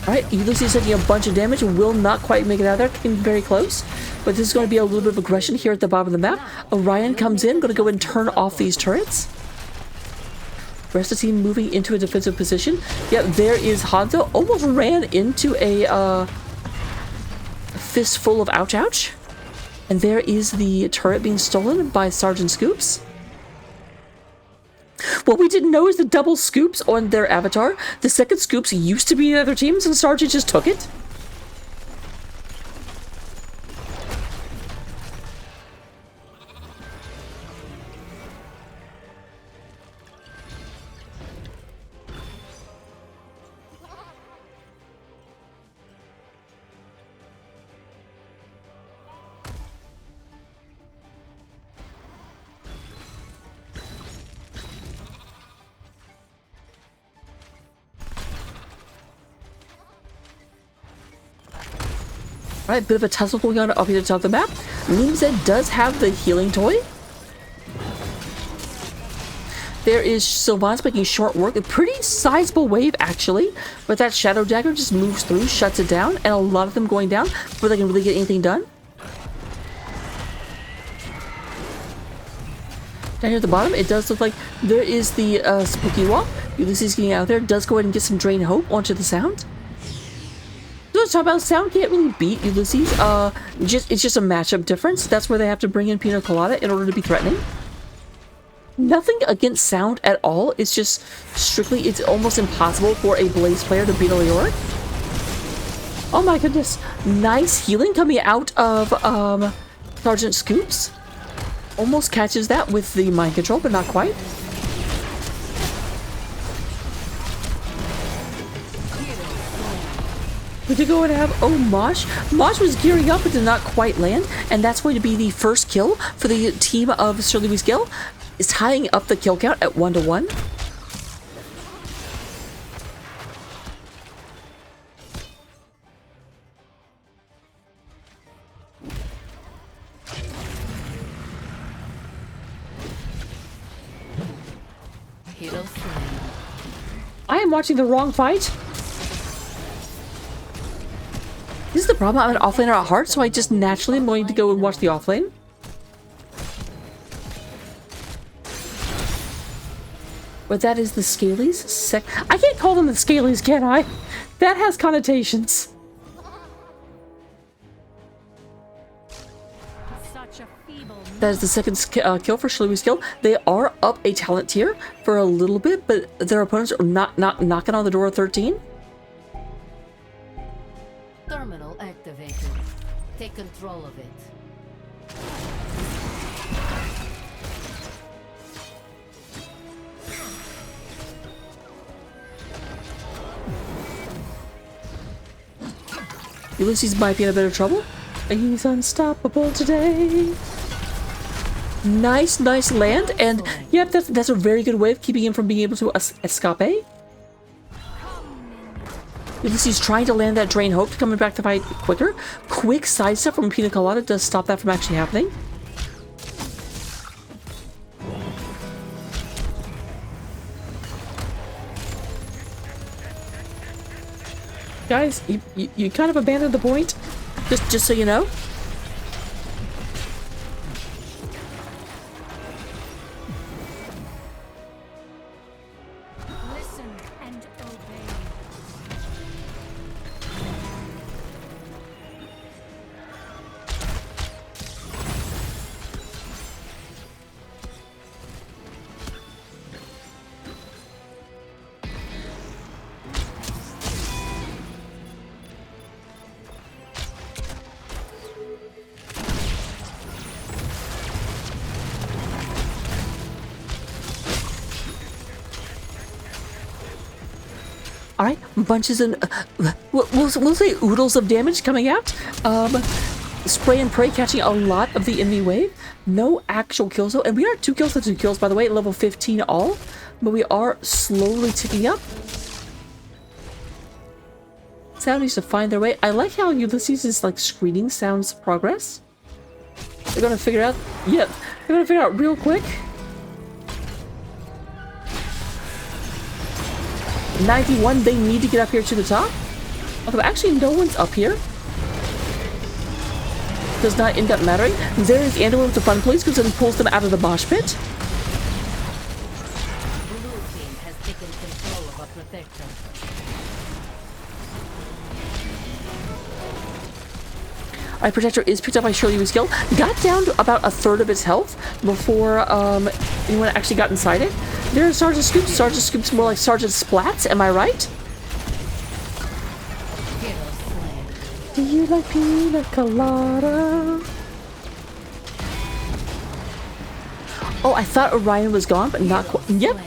Alright, Ulysses taking a bunch of damage, will not quite make it out of there, getting very close. But this is going to be a little bit of aggression here at the bottom of the map. Orion comes in, going to go and turn off these turrets. Rest of the team moving into a defensive position. Yep, there is Hanzo, almost ran into a fistful of ouch ouch. And there is the turret being stolen by Sergeant Scoops. What we didn't know is the double scoops on their avatar. The second scoops used to be in other teams, and Sergeant just took it. Alright, bit of a tussle going on up here at the top of the map. Moonset does have the healing toy. There is Sylvanas making short work. A pretty sizable wave, actually. But that Shadow Dagger just moves through, shuts it down, and a lot of them going down before they can really get anything done. Down here at the bottom, it does look like there is the Spooky Walk. Ulysses getting out there, does go ahead and get some Drain Hope onto the sound. Let's talk about sound can't really beat Ulysses. It's just a matchup difference. That's where they have to bring in Pina Colada in order to be threatening. Nothing against sound at all. It's just strictly, it's almost impossible for a Blaze player to beat Aiur. Oh my goodness. Nice healing coming out of Sergeant Scoops. Almost catches that with the mind control, but not quite. We could go and have, oh, Mosh. Mosh was gearing up but did not quite land, and that's going to be the first kill for the team of Surely We Skill. Is tying up the kill count at 1-1. I am watching the wrong fight. This is the problem. I'm an offlaner at heart, so I just naturally am going to go and watch the offlane. But that is the Scalies. I can't call them the Scalies, can I? That has connotations. That is the second kill for Surely We Skill. They are up a talent tier for a little bit, but their opponents are not knocking on the door of 13. Terminal activated. Take control of it. Ulysses might be in a bit of trouble. He's unstoppable today. Nice land, and yep, that's a very good way of keeping him from being able to escape. Ulysses trying to land that Drain Hope, coming back to fight quicker. Quick sidestep from Pina Colada does stop that from actually happening. Guys, you kind of abandoned the point, just so you know. All right, bunches and we'll say oodles of damage coming out. Spray and pray catching a lot of the enemy wave. No actual kills though, and we are 2 kills to 2 kills by the way, level 15 all, but we are slowly ticking up. Sound needs to find their way. I like how Ulysses is like screening sounds progress. They're gonna figure out. Yep, they're gonna figure out real quick. 91, they need to get up here to the top. Although actually no one's up here. Does not end up mattering. There is Aiur with the fun police because then pulls them out of the mosh pit. Blue team has taken control of our protector. Alright, Protector is picked up by Shirley with skill. Got down to about a third of its health before anyone actually got inside it. There's Sergeant Scoops. Sergeant Scoops more like Sergeant Splats, am I right? Hero slain. Do you like pina colada? Oh, I thought Orion was gone, but not quite. Yep.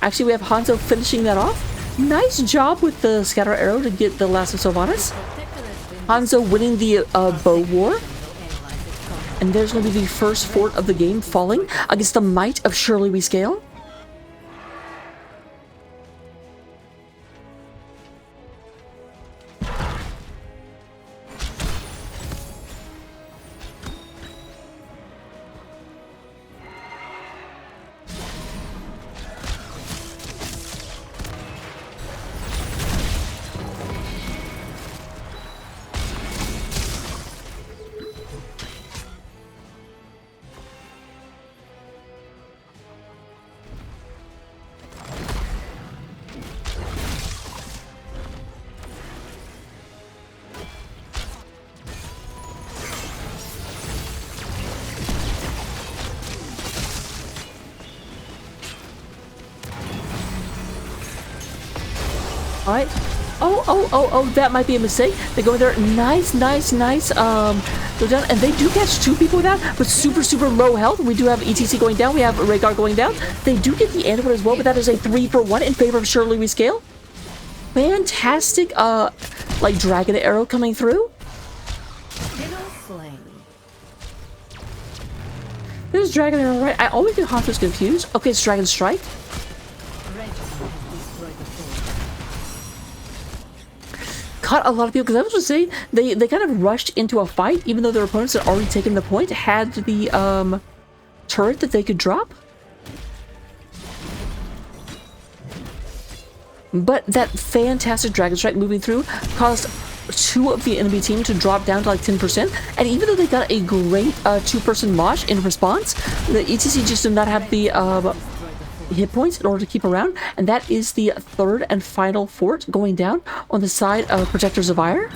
Actually, we have Hanzo finishing that off. Nice job with the scatter arrow to get the last of Sylvanas. Protector has been Hanzo winning the bow war. analyzed its content. And there's going to be the first fort of the game falling against the might of Shirley Rescale. Alright. Oh, that might be a mistake. They go in there. Nice. Go down. And they do catch 2 people with that, with super low health. We do have ETC going down. We have Rhaegar going down. They do get the antidote as well, but that is a 3-for-1 in favor of Shirley Rescale. Fantastic, like, Dragon Arrow coming through. Hero slain. There's Dragon Arrow, right? I always get Hanzo's confused. Okay, it's Dragon Strike. Red team has destroyed the fort. Caught a lot of people, because I was going to say, they kind of rushed into a fight, even though their opponents had already taken the point, had the, turret that they could drop. But that fantastic Dragon Strike moving through caused 2 of the enemy team to drop down to like 10%. And even though they got a great 2-person mosh in response, the ETC just did not have the hit points in order to keep around. And that is the 3rd and final fort going down on the side of Protectors of Aiur.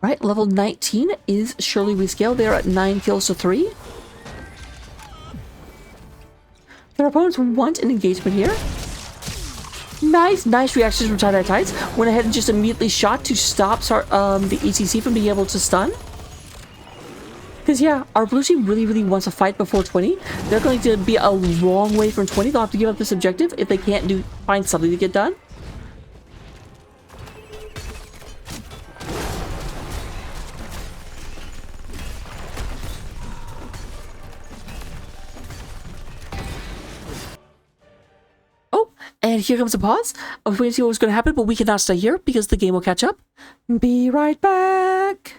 Right, level 19 is Shirley Rescale. They're at 9 kills to 3. Their opponents want an engagement here. Nice reactions from Tie-Dye Tights. Went ahead and just immediately shot to stop the ETC from being able to stun. Because, yeah, our blue team really wants to fight before 20. They're going to be a long way from 20. They'll have to give up this objective if they can't find something to get done. And here comes a pause. I was waiting to see what was going to happen, but we cannot stay here because the game will catch up. Be right back.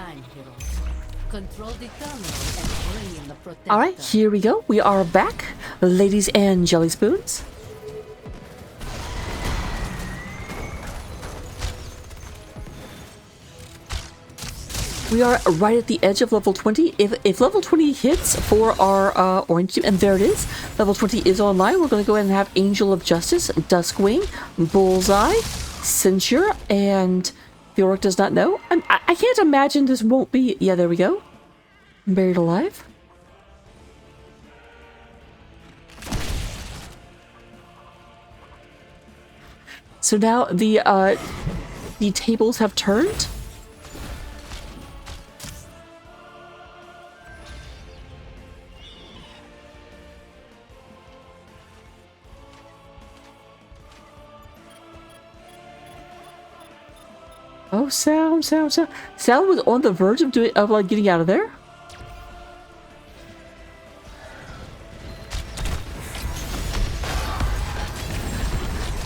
time, hero. Control the terminal and bring in the protector. All right, here we go. We are back, ladies and jelly spoons. We are right at the edge of level 20. If level 20 hits for our orange team, and there it is, level 20 is online, we're going to go ahead and have Angel of Justice, Duskwing, Bullseye, Censure, and Bjork does not know. I can't imagine this won't be... Yeah, there we go. Buried alive. So now the tables have turned. Oh, Sound. Sound was on the verge of like getting out of there.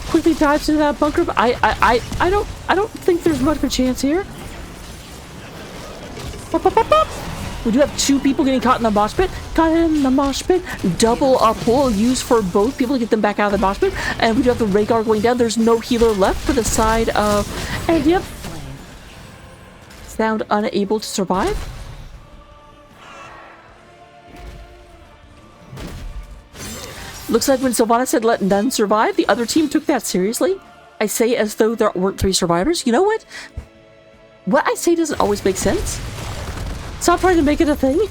Quickly dives into that bunker. But I don't think there's much of a chance here. Up. We do have two people getting caught in the mosh pit. Caught in the mosh pit. Double pull used for both people to get them back out of the mosh pit. And we do have the Rhaegar going down. There's no healer left for the side of... And yep. Sound unable to survive. Looks like when Sylvana said let none survive, the other team took that seriously. I say as though there weren't 3 survivors. You know what? What I say doesn't always make sense. Stop trying to make it a thing.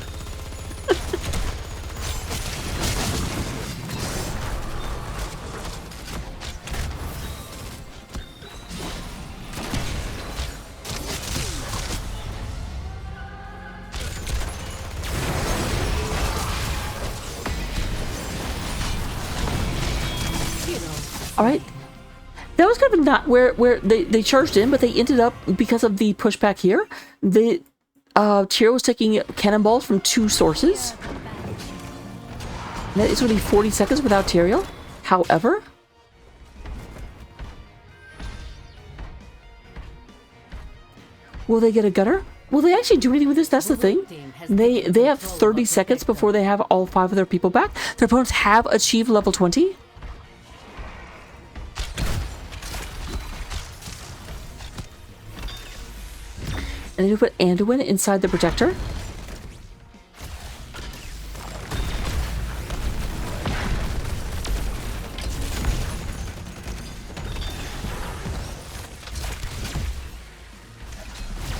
All right. That was kind of not where they charged in, but they ended up, because of the pushback here, the Tyr was taking cannonballs from 2 sources. That is going to be 40 seconds without Tyrael. However, will they get a gunner? Will they actually do anything with this? That's the thing. They have 30 seconds before they have all 5 of their people back. Their opponents have achieved level 20. And you put Anduin inside the protector.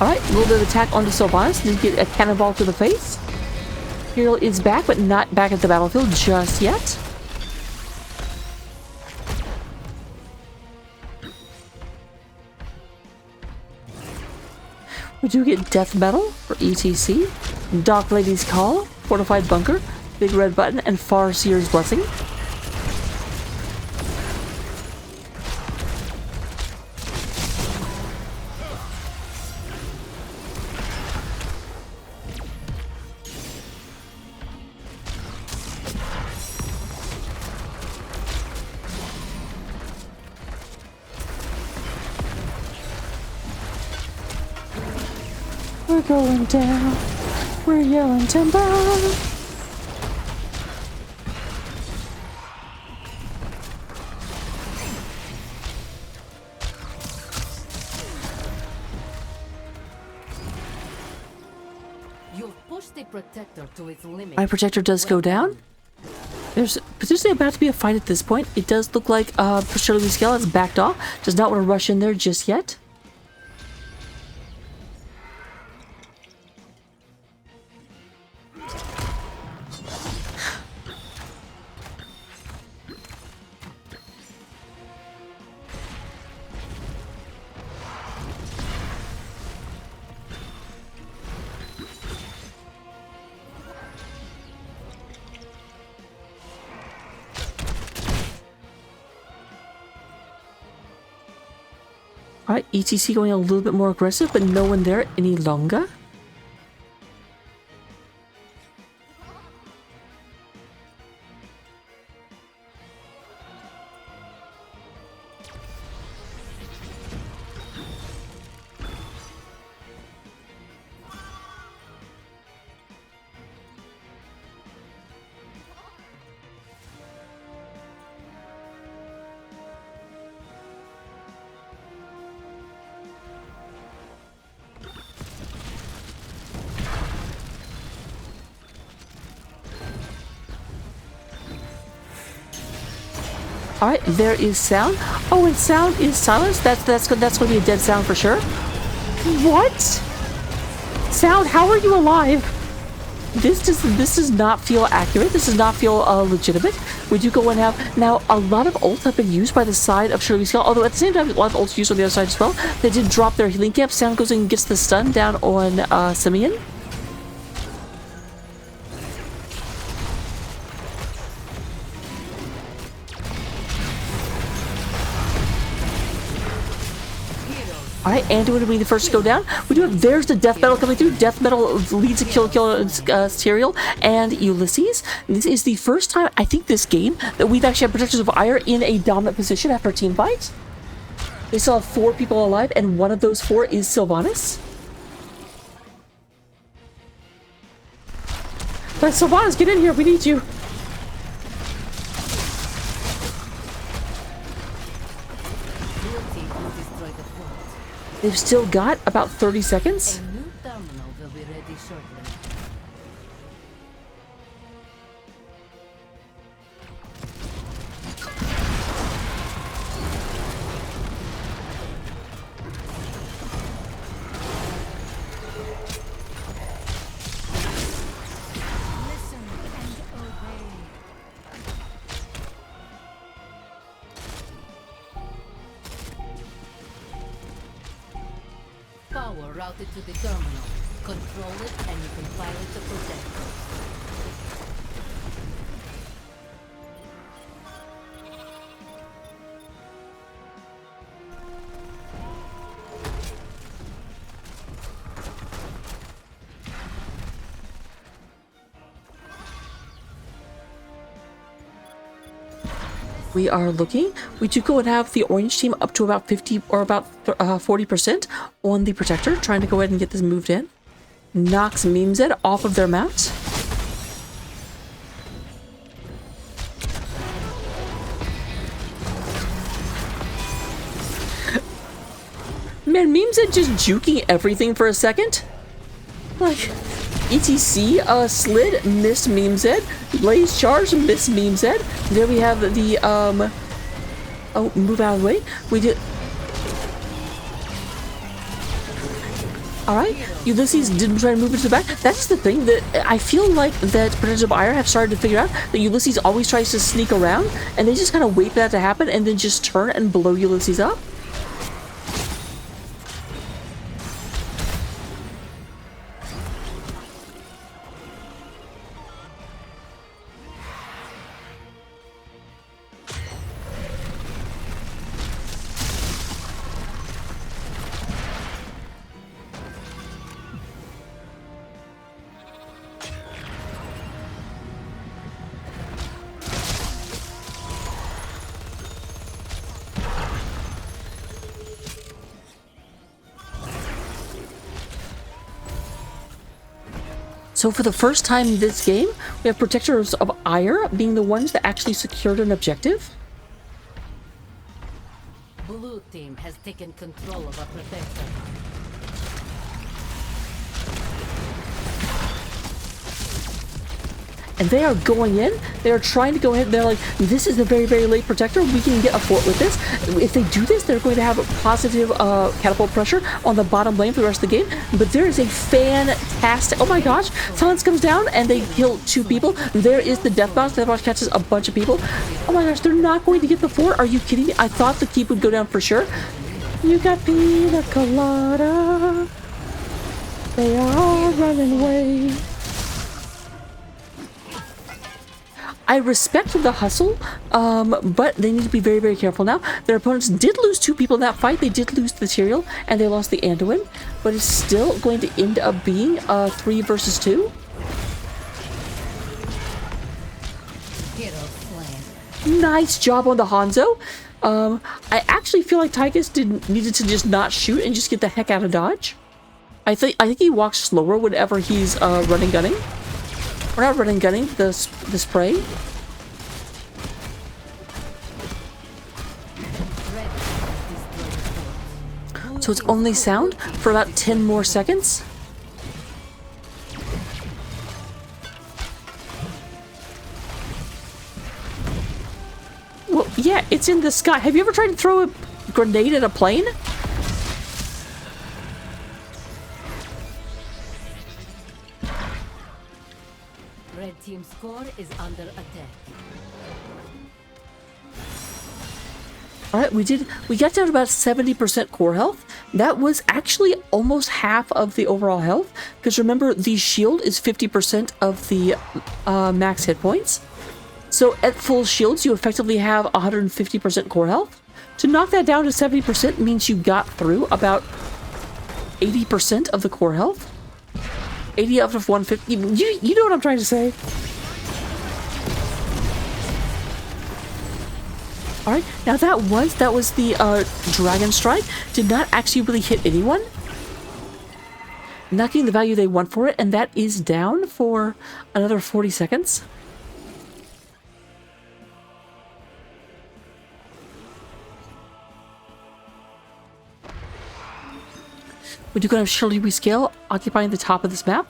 Alright, a little bit of attack onto Sylvanas. Then get a cannonball to the face. Hero is back, but not back at the battlefield just yet. We do get Death Metal for ETC, Dark Lady's Call, Fortified Bunker, Big Red Button, and Farseer's Blessing. We're going down. We're yelling timber. You've pushed the protector to its limit. My protector does go down. There's potentially about to be a fight at this point. It does look like Shirley Scale has backed off. Does not want to rush in there just yet. Alright, ETC going a little bit more aggressive, but no one there any longer. All right, there is sound. Oh, and sound is silence. That's going to be a dead sound for sure. What? Sound, how are you alive? This does not feel accurate. This does not feel legitimate. We do go and have now a lot of ults have been used by the side of Shirley Skull, although at the same time a lot of ults used on the other side as well. They did drop their healing cap. Sound goes in and gets the stun down on Simeon. Alright, Anduin will be the first to go down. We do have, there's the Death Metal coming through. Death Metal leads a kill Tyrael and Ulysses. This is the first time, I think, this game that we've actually had Protectors of Aiur in a dominant position after a team fight. They still have 4 people alive, and one of those 4 is Sylvanas. But Sylvanas, get in here, we need you. They've still got about 30 seconds. A new terminal will be ready shortly. Listen and obey. Power routed to the terminal. Control it and you can pilot the protector. We are looking. We do go and have the orange team up to about 50 or about 40% on the protector, trying to go ahead and get this moved in. Knocks Memezed off of their mount. Man, Memezed just juking everything for a second. Like, ETC slid, missed Memezed. Blaze charge, missed Memezed. There we have the oh, move out of the way. We did. Alright, Ulysses didn't try to move into the back. That's the thing that I feel like that Protectors of Aiur have started to figure out, that Ulysses always tries to sneak around, and they just kind of wait for that to happen and then just turn and blow Ulysses up. So for the first time in this game, we have Protectors of Aiur being the ones that actually secured an objective. Blue team has taken control of a protector. And they are going in. They are trying to go ahead. They're like, this is a very, very late protector. We can get a fort with this. If they do this, they're going to have positive catapult pressure on the bottom lane for the rest of the game. But there is a fantastic... Oh my gosh. Silence comes down and they kill 2 people. There is the Death Bounce. Death Bounce catches a bunch of people. Oh my gosh, they're not going to get the fort. Are you kidding me? I thought the keep would go down for sure. You got pina colada. They are all running away. I respect the hustle, but they need to be very, very careful now. Their opponents did lose 2 people in that fight. They did lose the Tyrael, and they lost the Anduin, but it's still going to end up being 3 versus 2. Nice job on the Hanzo. I actually feel like Tychus needed to just not shoot and just get the heck out of dodge. I think he walks slower whenever he's running gunning. We're not running gunning, the spray. So it's only sound for about 10 more seconds. Well, yeah, it's in the sky. Have you ever tried to throw a grenade at a plane? Red team's core is under attack. Alright, we got down to about 70% core health. That was actually almost half of the overall health, because remember, the shield is 50% of the max hit points. So at full shields, you effectively have 150% core health. To knock that down to 70% means you got through about 80% of the core health. 80 out of 150. You know what I'm trying to say. Alright, now that was the Dragon Strike. Did not actually really hit anyone. Not getting the value they want for it, and that is down for another 40 seconds. We do kind of surely rescale, occupying the top of this map.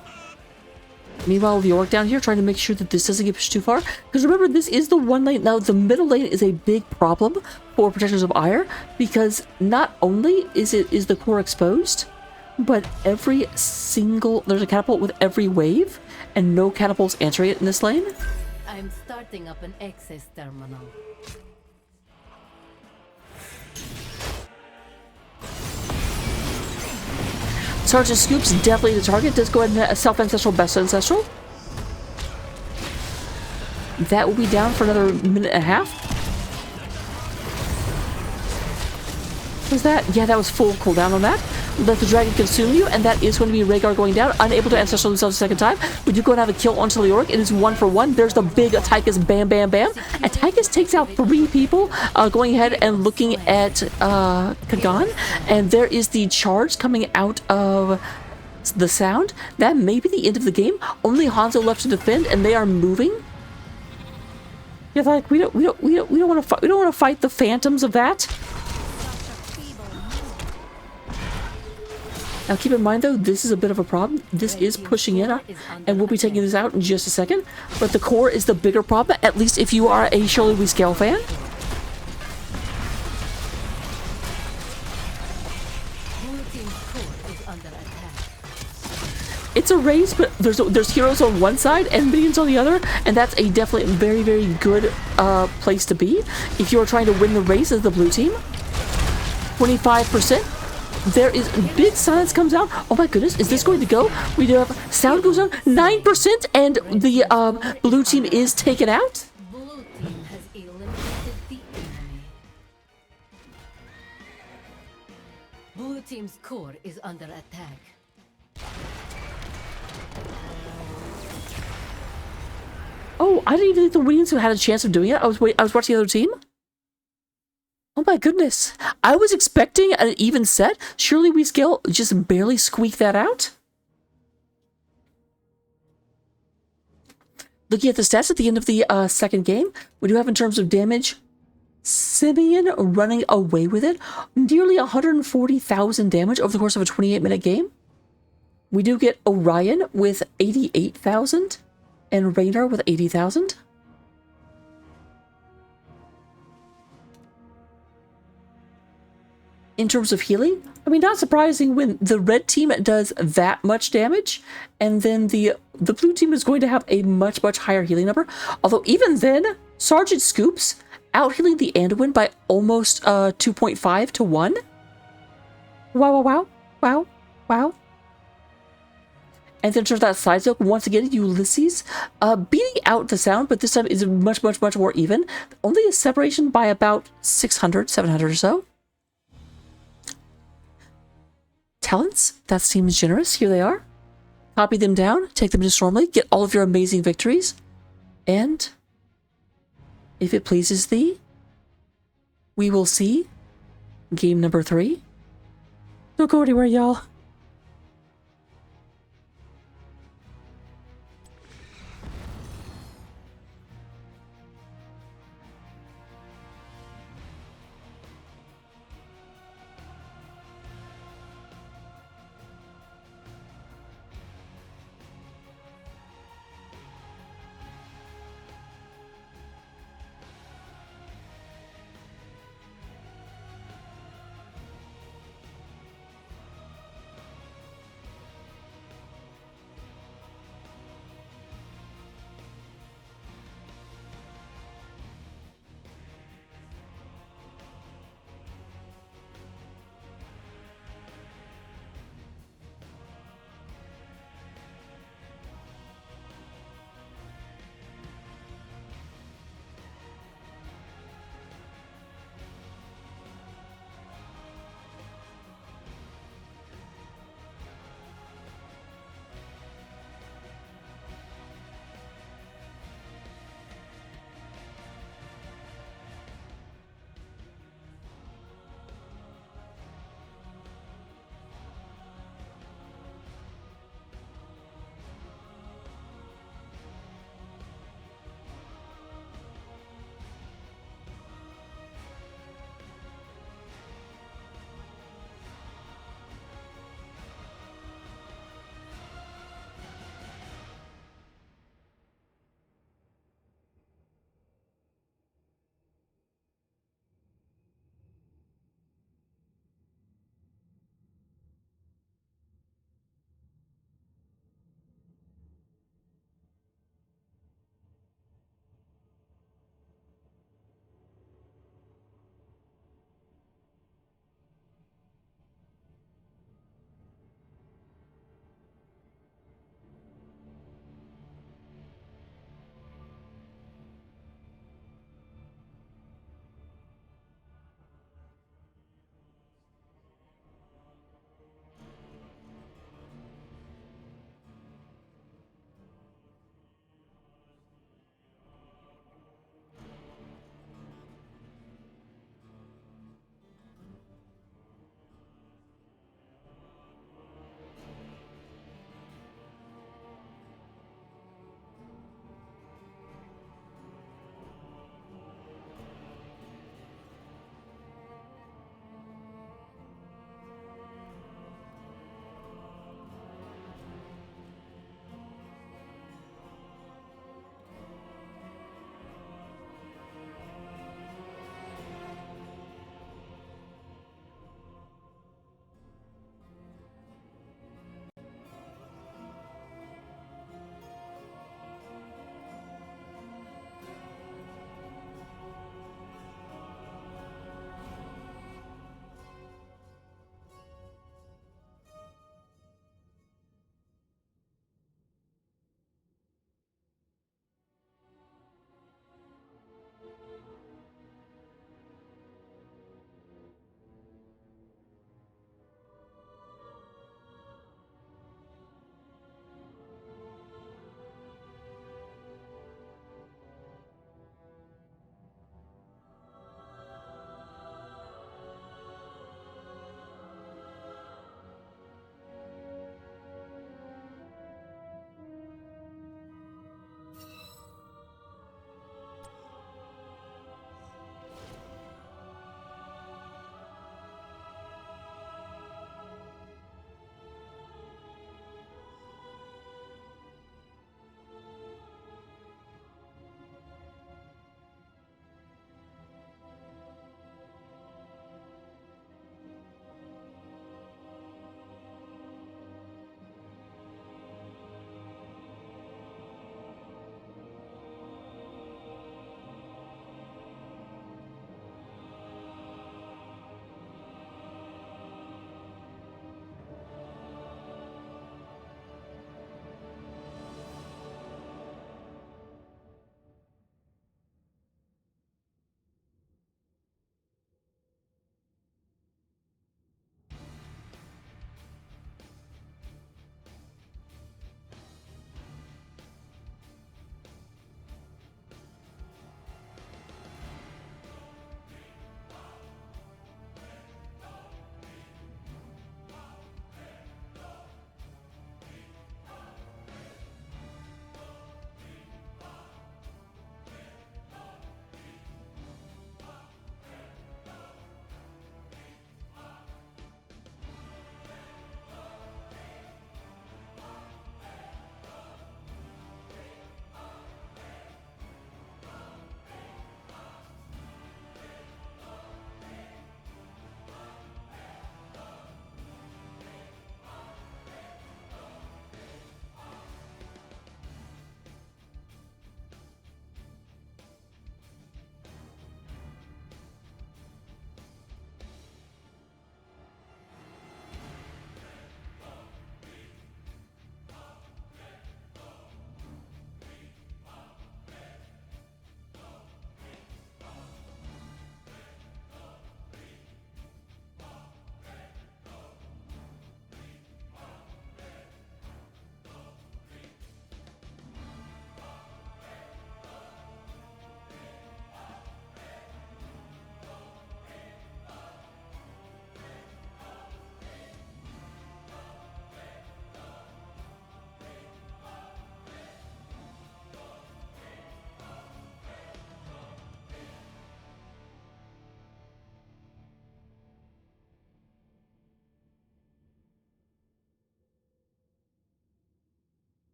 Meanwhile, the orc down here trying to make sure that this doesn't get pushed too far. Because remember, this is the one lane. Now, the middle lane is a big problem for Protectors of Aiur, because not only is the core exposed, but every single... There's a catapult with every wave, and no catapults answering it in this lane. I'm starting up an access terminal. Sergeant Scoop's definitely the target. Does go ahead and self-ancestral, best ancestral. That will be down for another minute and a half. Was that? Yeah, that was full cooldown on that. Let the dragon consume you, and that is going to be Rhaegar going down, unable to ancestral themselves a second time. We do go and have a kill onto the orc. It is 1 for 1. There's the big Tychus bam bam bam. And Tychus takes out 3 people, going ahead and looking at Kagan. And there is the charge coming out of the sound. That may be the end of the game. Only Hanzo left to defend, and they are moving. You're like, we don't want to fight the phantoms of that. Now keep in mind though, this is a bit of a problem. This is pushing in, and we'll be taking this out in just a second. But the core is the bigger problem, at least if you are a Surely We Scale fan. It's a race, but there's heroes on one side and minions on the other, and that's a definitely very, very good place to be if you are trying to win the race as the blue team. 25%. There is big silence comes out. Oh my goodness, is this going to go? We do have sound goes down 9%, and the blue team is taken out. Blue team has eliminated the enemy. Blue team's core is under attack. Oh, I didn't even think the Williams had a chance of doing it. I was watching the other team. Oh my goodness. I was expecting an even set. Surely We Scale just barely squeaked that out. Looking at the stats at the end of the second game, we do have in terms of damage, Simeon running away with it. Nearly 140,000 damage over the course of a 28-minute game. We do get Orion with 88,000 and Raynor with 80,000. In terms of healing, I mean, not surprising when the red team does that much damage, and then the blue team is going to have a much, much higher healing number. Although even then, Sergeant Scoops out-healing the Anduin by almost 2.5 to 1. Wow, wow, wow, wow, wow. And then turns out side yoke, once again, Ulysses beating out the sound, but this time is much, much, much more even. Only a separation by about 600, 700 or so. Talents, that seems generous. Here they are. Copy them down, take them to Stormley, get all of your amazing victories, and if it pleases thee, we will see game number 3. Don't go anywhere, y'all.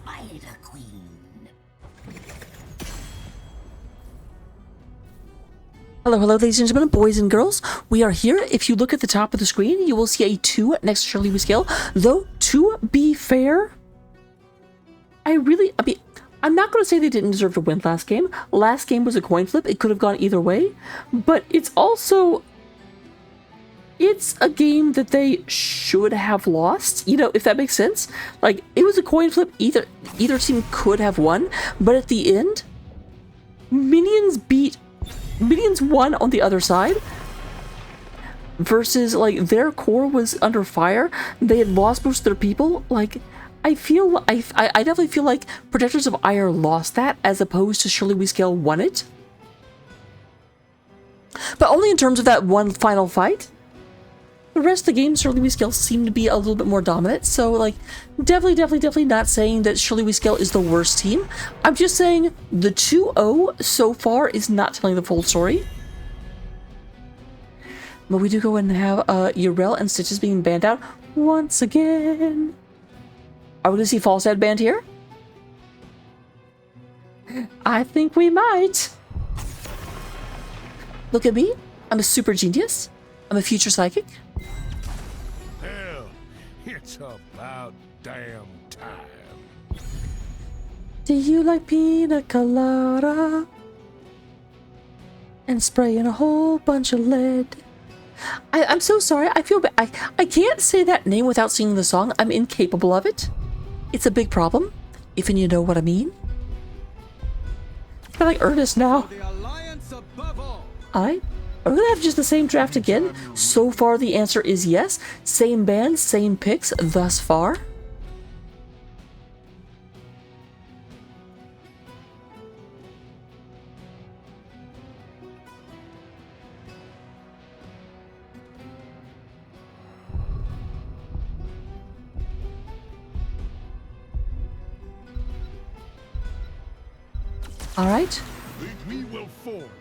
Spider Queen. Hello, hello, ladies and gentlemen, boys and girls. We are here. If you look at the top of the screen, you will see a 2 next to Shirley We Scale. Though, to be fair, I'm not going to say they didn't deserve to win last game. Last game was a coin flip. It could have gone either way. But it's also... it's a game that they should have lost, you know, if that makes sense. Like, it was a coin flip. Either team could have won. But at the end, Minions won on the other side. Versus, like, their core was under fire. They had lost most of their people. Like... I definitely feel like Protectors of Aiur lost that, as opposed to Shirley We Scale won it. But only in terms of that one final fight. The rest of the game, Shirley We Scale seemed to be a little bit more dominant. So, like, definitely not saying that Shirley We Scale is the worst team. I'm just saying the 2-0 so far is not telling the full story. But we do go and have Aiur and Stitches being banned out once again. Are we going to see False Head banned here? I think we might. Look at me. I'm a super genius. I'm a future psychic. Hell, it's about damn time. Do you like pina colada? And spraying a whole bunch of lead. I'm so sorry. I feel bad. I can't say that name without singing the song. I'm incapable of it. It's a big problem, if you know what I mean. I like Ernest now. Alright. Are we gonna have just the same draft again? So far the answer is yes. Same band, same picks thus far. Alright.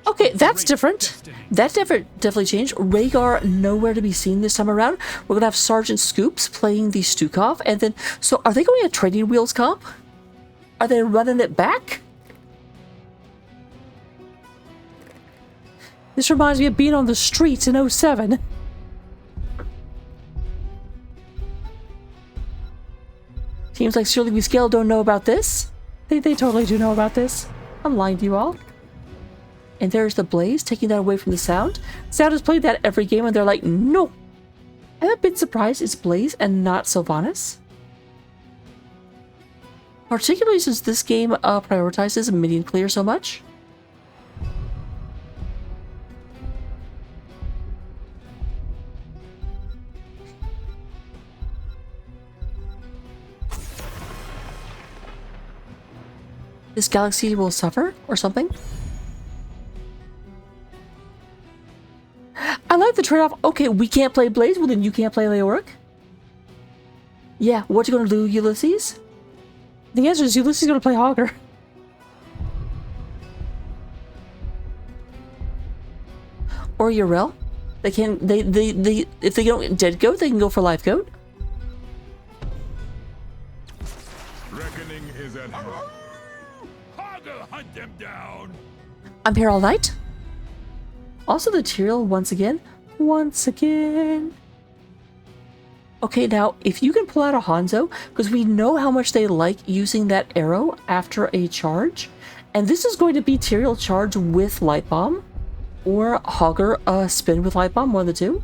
Okay, that's different. That definitely changed. Rhaegar nowhere to be seen this time around. We're gonna have Sergeant Scoops playing the Stukov, and then... so, are they going a Trading Wheels comp? Are they running it back? This reminds me of being on the streets in 07. Teams like Shirley We Scale don't know about this. They totally do know about this. I'm lying to you all. And there's the Blaze, taking that away from the Sound. Sound has played that every game, and they're like, no. I'm a bit surprised it's Blaze and not Sylvanas. Particularly since this game prioritizes minion clear so much. This galaxy will suffer, or something. I like the trade-off. Okay, we can't play Blaze, well then you can't play Leoric. Yeah, what you gonna do, Ulysses? The answer is Ulysses is gonna play Hogger. Or Yrel. They can, if they don't get Dead Goat, they can go for Live Goat. Reckoning is at hand. Hunt them down. I'm here all night. Also the Tyrael once again. Okay, now, if you can pull out a Hanzo, because we know how much they like using that arrow after a charge, and this is going to be Tyrael charge with Light Bomb, or Hogger spin with Light Bomb, one of the two.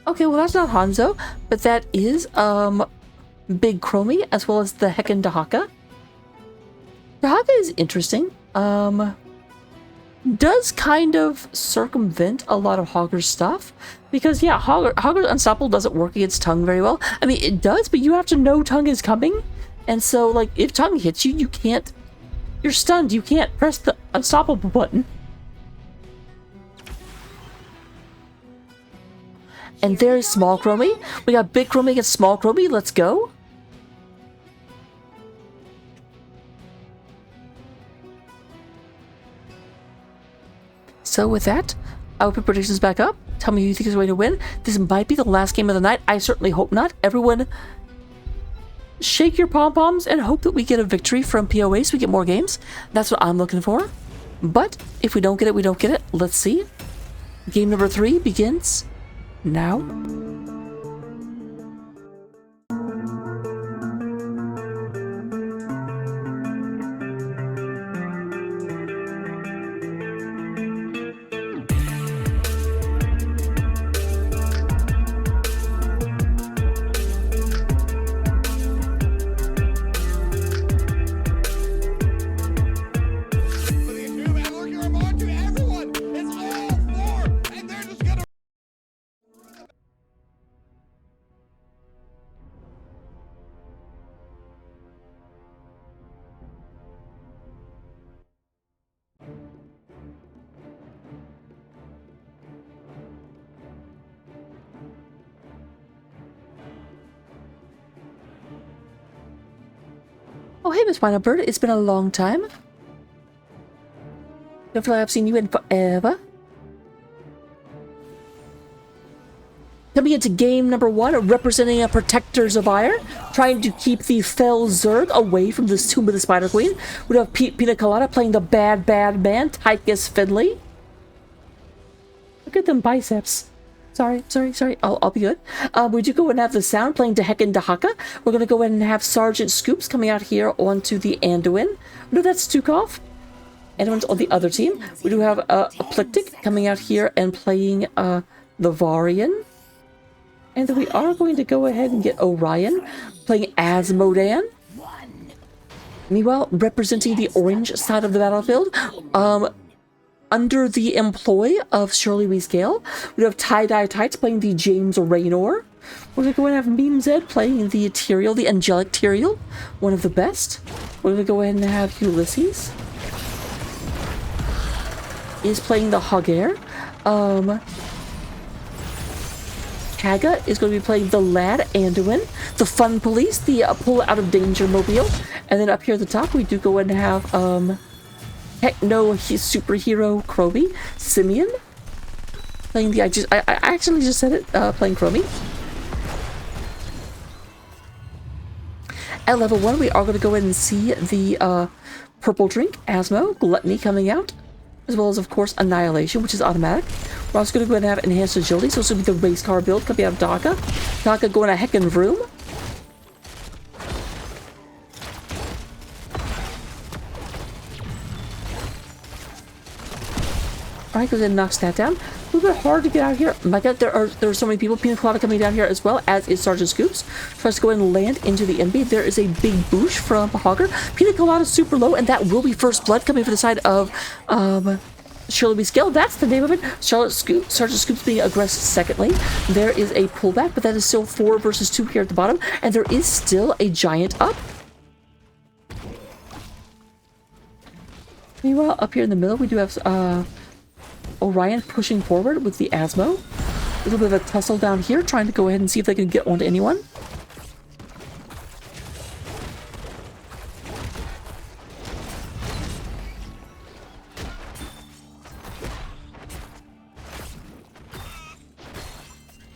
Okay, well that's not Hanzo, but that is Big Chromie, as well as the Heckin' Dahaka. Dahaka is interesting. Does kind of circumvent a lot of Hogger's stuff. Because yeah, Hogger's Unstoppable doesn't work against Tongue very well. I mean, it does, but you have to know Tongue is coming. And so, like, if Tongue hits you, you can't... you're stunned, you can't press the Unstoppable button. And there's Small Chromie. We got Big Chromie against Small Chromie. Let's go. So with that, I'll put predictions back up. Tell me who you think is going to win. This might be the last game of the night. I certainly hope not. Everyone, shake your pom-poms and hope that we get a victory from POA so we get more games. That's what I'm looking for. But if we don't get it, we don't get it. Let's see. Game number 3 begins now. Oh, hey, Miss Bird. It's been a long time. Don't feel like I've seen you in forever. Coming into game number 1, representing a Protectors of Aiur, trying to keep the fell Zerg away from this Tomb of the Spider Queen. We have Pina Colada playing the bad man, Tychus Finley. Look at them biceps. Sorry. I'll be good. We do go and have the Sound playing Deheken Dahaka. We're going to go ahead and have Sergeant Scoops coming out here onto the Anduin. No, that's Stukov. Anduin's on the other team. We do have Aplictic coming out here and playing the Varian. And then we are going to go ahead and get Orion playing Asmodan. Meanwhile, representing the orange side of the battlefield, under the employ of Shirley Wees Gale, we have Tie-Dye Tights playing the James Raynor. We're going to go and have Meme Zed playing the Tyrael, the Angelic Tyrael, one of the best. We're going to go ahead and have Ulysses is playing the Hogger. Kaga is going to be playing the Lad Anduin, the Fun Police, the Pull Out of Danger Mobile, and then up here at the top we do go and have Techno Superhero Kroby, Simeon, playing the I actually just said it, playing Chromie. At level 1 we are going to go ahead and see the Purple Drink, Asmo, Gluttony coming out, as well as of course Annihilation, which is automatic. We're also going to go ahead and have Enhanced Agility, so this will be the race car build coming out of Daka. Daka going a heckin' vroom. Alright, goes ahead and knocks that down. A little bit hard to get out here. My god, there are so many people. Pina Colada coming down here as well, as is Sergeant Scoops. Tries to go ahead and land into the NB. There is a big boosh from Hogger. Pina Colada super low, and that will be first blood coming from the side of Shirley Wees Gale. That's the name of it. Sergeant Scoops being aggressive secondly. There is a pullback, but that is still 4 versus 2 here at the bottom, and there is still a giant up. Meanwhile, up here in the middle, we do have Orion pushing forward with the Asmo. A little bit of a tussle down here, trying to go ahead and see if they can get onto anyone.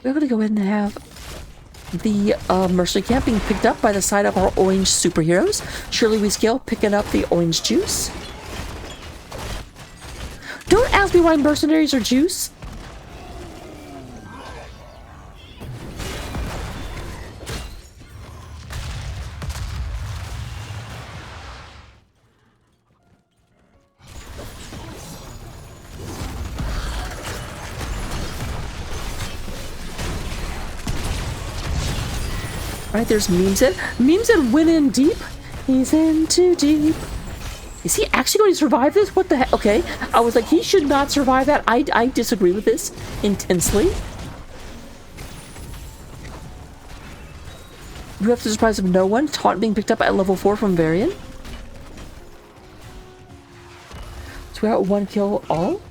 We're going to go ahead and have the mercenary camp being picked up by the side of our orange superheroes. Shirley Wees Gale picking up the orange juice. Don't ask me why mercenaries are juice. Alright, there's Meme Zed. Meme Zed went in deep. He's in too deep. Is he actually going to survive this? What the heck? Okay, I was like, he should not survive that. I disagree with this intensely. You have the surprise of no one. Taunt being picked up at level 4 from Varian. So we got 1 kill all.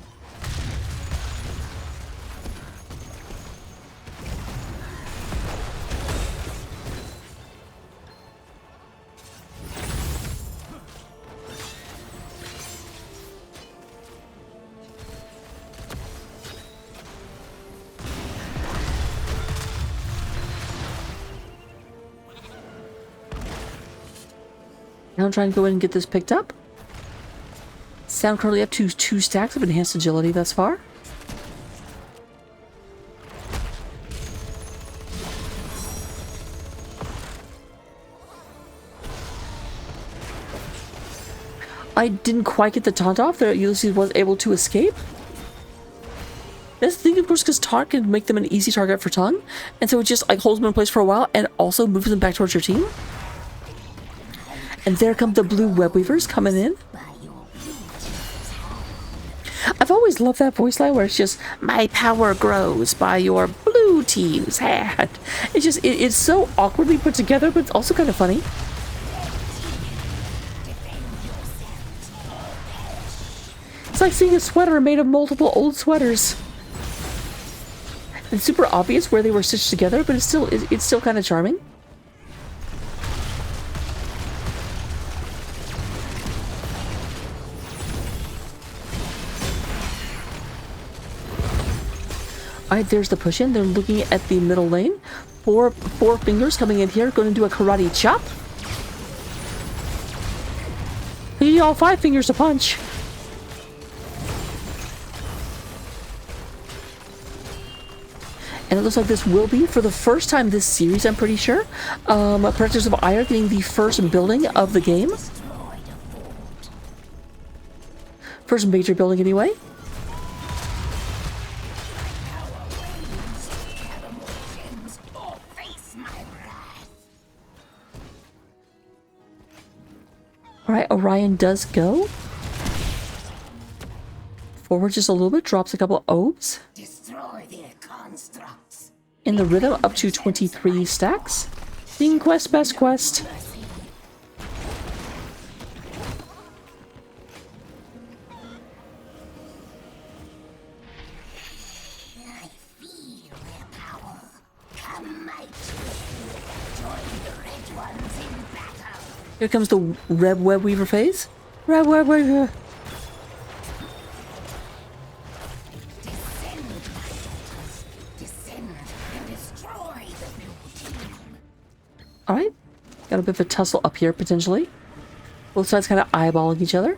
Now I'm trying to go in and get this picked up. Sound currently up to 2 stacks of enhanced agility thus far. I didn't quite get the taunt off. There, Ulysses was able to escape. That's the thing, of course, because taunt can make them an easy target for tongue, and so it just like holds them in place for a while and also moves them back towards your team. And there come the blue web weavers coming in. I've always loved that voice line where it's just, my power grows by your blue team's hand. It's just, it's so awkwardly put together, but it's also kind of funny. It's like seeing a sweater made of multiple old sweaters. It's super obvious where they were stitched together, but it's still kind of charming. Alright, there's the push in. They're looking at the middle lane. Four fingers coming in here, going to do a karate chop. You need all 5 fingers to punch. And it looks like this will be, for the first time this series, I'm pretty sure, Protectors of Aiur getting the first building of the game. First major building, anyway. Alright, Orion does go. Forward just a little bit, drops a couple orbs. In the rhythm, up to 23 stacks. Being quest, best quest. Here comes the Red Web Weaver phase. Red Web Weaver. Alright, got a bit of a tussle up here, potentially. Both sides kind of eyeballing each other.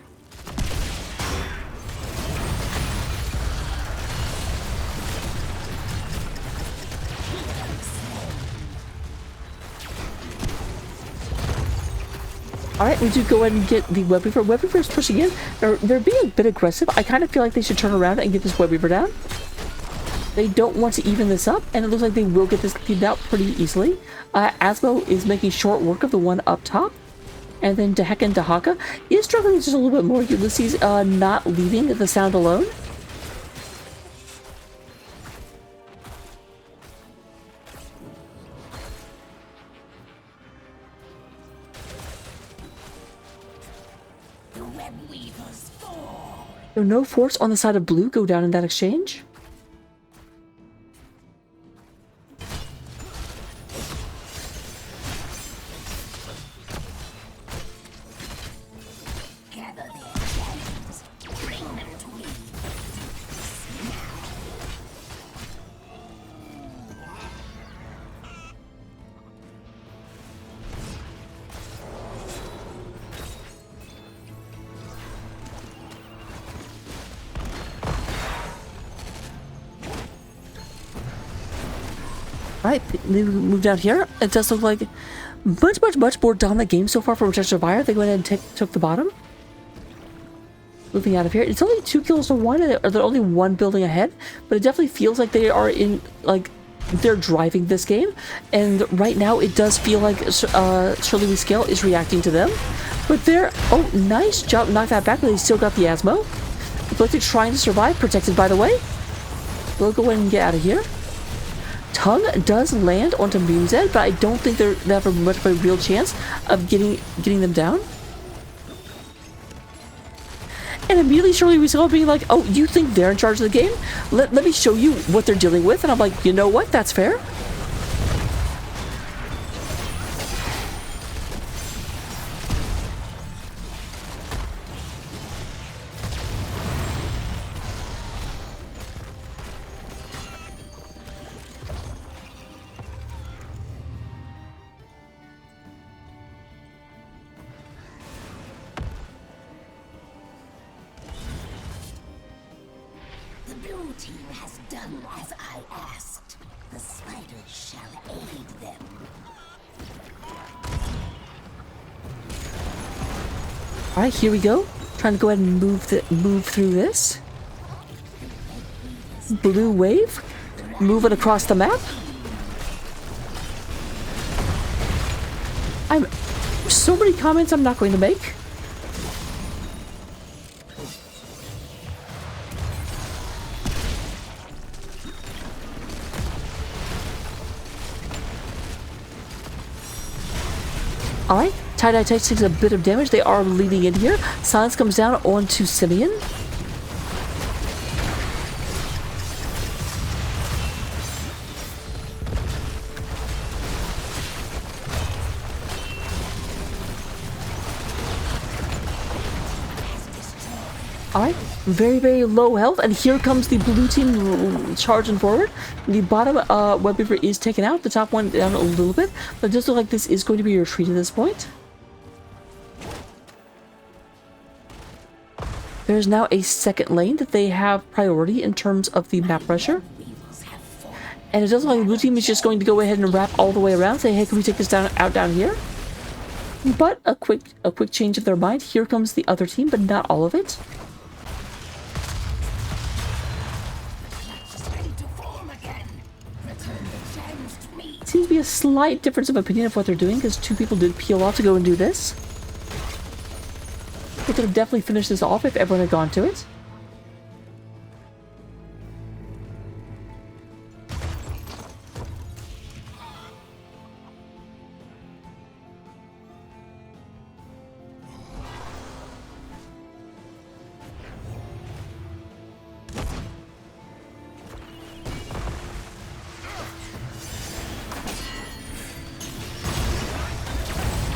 Alright, we do go ahead and get the Web Weaver. Web Weaver is pushing in. They're being a bit aggressive. I kind of feel like they should turn around and get this Web Weaver down. They don't want to even this up, and it looks like they will get this cleaned out pretty easily. Asmo is making short work of the one up top. And then Deheka and Dehaka is struggling just a little bit more. Ulysses not leaving the sound alone. So no force on the side of blue go down in that exchange. Alright, they move down here. It does look like much more dominant game so far for Protectors of Aiur. They went ahead and took the bottom. Moving out of here. It's only 2 kills to 1, or they're only 1 building ahead, but it definitely feels like they are in, like, they're driving this game. And right now, it does feel like Surely We Scale is reacting to them. But they're, oh, nice job, knock that back, but they still got the Asmo. Eclectic trying to survive, protected by the way. We'll go ahead and get out of here. Tongue does land onto Moonzed, but I don't think they have much of a real chance of getting them down. And immediately Surely We Scale being like, oh, you think they're in charge of the game? Let me show you what they're dealing with. And I'm like, you know what? That's fair. Blue team has done as I asked. The spiders shall aid them. All right, here we go. Trying to go ahead and move through this. Blue wave, moving across the map. So many comments I'm not going to make. Alright, Tie-Dye takes a bit of damage. They are leading in here. Silence comes down onto Simeon. Alright, very, very low health, and here comes the blue team charging forward. The bottom web weaver is taken out, the top one down a little bit, but it does look like this is going to be a retreat at this point. There's now a second lane that they have priority in terms of the map pressure. And it does look like the blue team is just going to go ahead and wrap all the way around, say, hey, can we take this down here? But a quick change of their mind. Here comes the other team, but not all of it. Seems to be a slight difference of opinion of what they're doing, because two people did peel off to go and do this. They could have definitely finished this off if everyone had gone to it.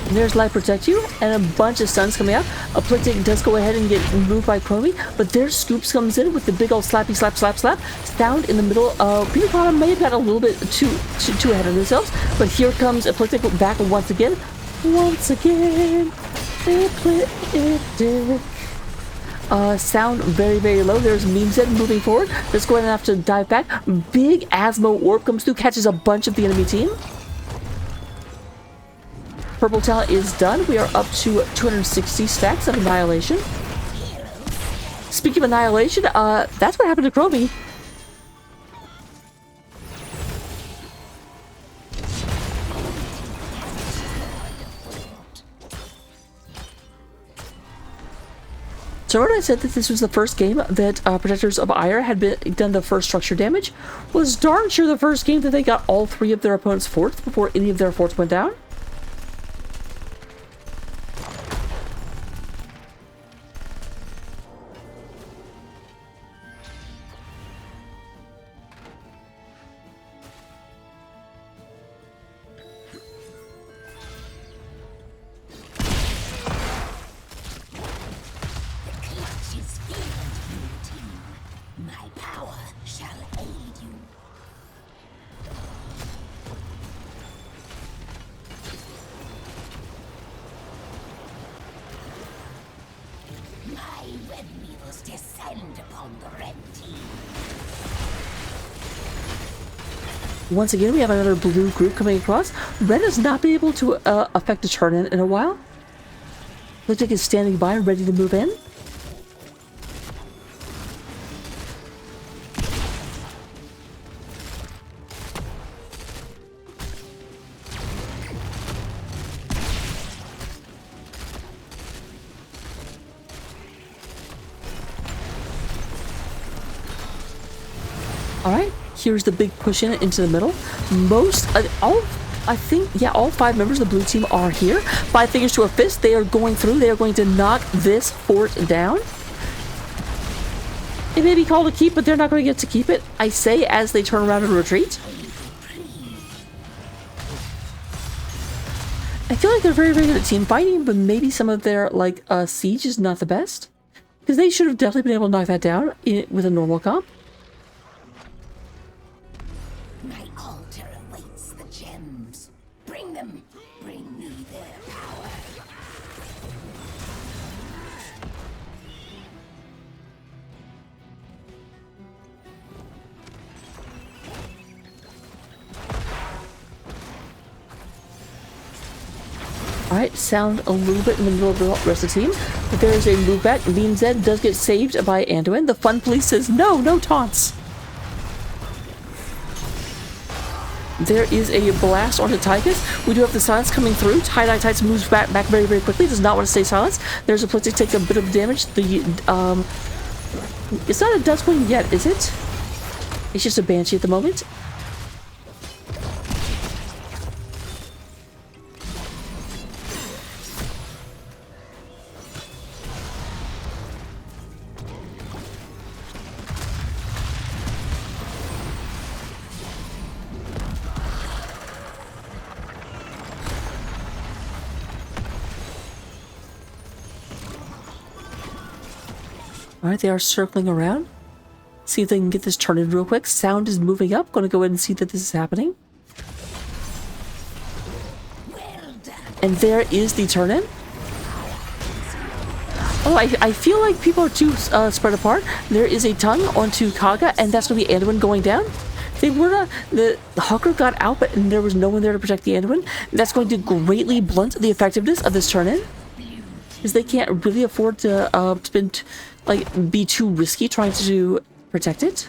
And there's Light Protect You, and a bunch of stuns coming out. Aplictic does go ahead and get moved by Chromie, but their Scoops comes in with the big old slappy slap slap slap. Sound in the middle. Peter Potter may have got a little bit too ahead of themselves, but here comes Aplictic back once again. Once again, Aplictic. Sound very, very low. There's Meme Zed moving forward. Let's go ahead and have to dive back. Big Asmo Orb comes through, catches a bunch of the enemy team. Purple Talent is done. We are up to 260 stacks of Annihilation. Speaking of Annihilation, that's what happened to Chromie. So when I said that this was the first game that Protectors of Aiur had done the first structure damage, was darn sure the first game that they got all three of their opponents' forts before any of their forts went down. Once again, we have another blue group coming across. Red has not been able to affect a turn in a while. Looks like it's standing by, ready to move in. Alright, here's the big push in into the middle. All five members of the blue team are here. 5 fingers to a fist. They are going through. They are going to knock this fort down. It may be called a keep, but they're not going to get to keep it, I say, as they turn around and retreat. I feel like they're very, very good at team fighting, but maybe some of their, siege is not the best. Because they should have definitely been able to knock that down with a normal comp. My altar awaits the gems. Bring them. Bring me their power. Alright, sound a little bit in the middle of the rest of the team. But there is a move back. Lean Zed does get saved by Anduin. The fun police says, no, no taunts. There is a blast onto Tychus. We do have the silence coming through. Tie-Dye Tights moves back very, very quickly. Does not want to stay silenced. There's a place to take a bit of damage. It's not a Dustwing yet, is it? It's just a Banshee at the moment. Alright, they are circling around. See if they can get this turned in real quick. Sound is moving up. Gonna go ahead and see that this is happening. And there is the turn-in. Oh, I feel like people are too spread apart. There is a tongue onto Kaga, and that's going to be Anduin going down. They were not, the Hawker got out, but there was no one there to protect the Anduin. That's going to greatly blunt the effectiveness of this turn-in, because they can't really afford to spend, like, be too risky trying to protect it.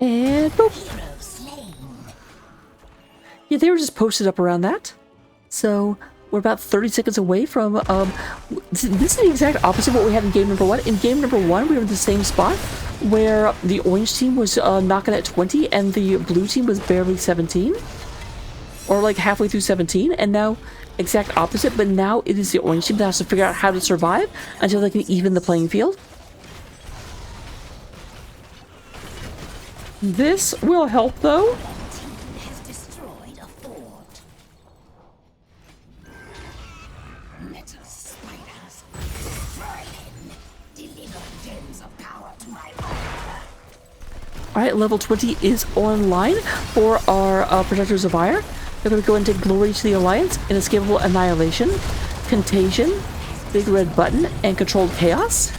And boop. Yeah, they were just posted up around that. So we're about 30 seconds away from this is the exact opposite of what we had in game number 1. In game number 1, we were in the same spot where the orange team was knocking at 20 and the blue team was barely 17. Or like halfway through 17, and now exact opposite, but now it is the orange team that has to figure out how to survive until they can even the playing field. This will help, though. Has destroyed a fort. Metal spiders, destroy him. Deliver gems of power to my altar. Alright, level 20 is online for our Protectors of Aiur. They're going to go and take Glory to the Alliance, Inescapable Annihilation, Contagion, Big Red Button, and Controlled Chaos.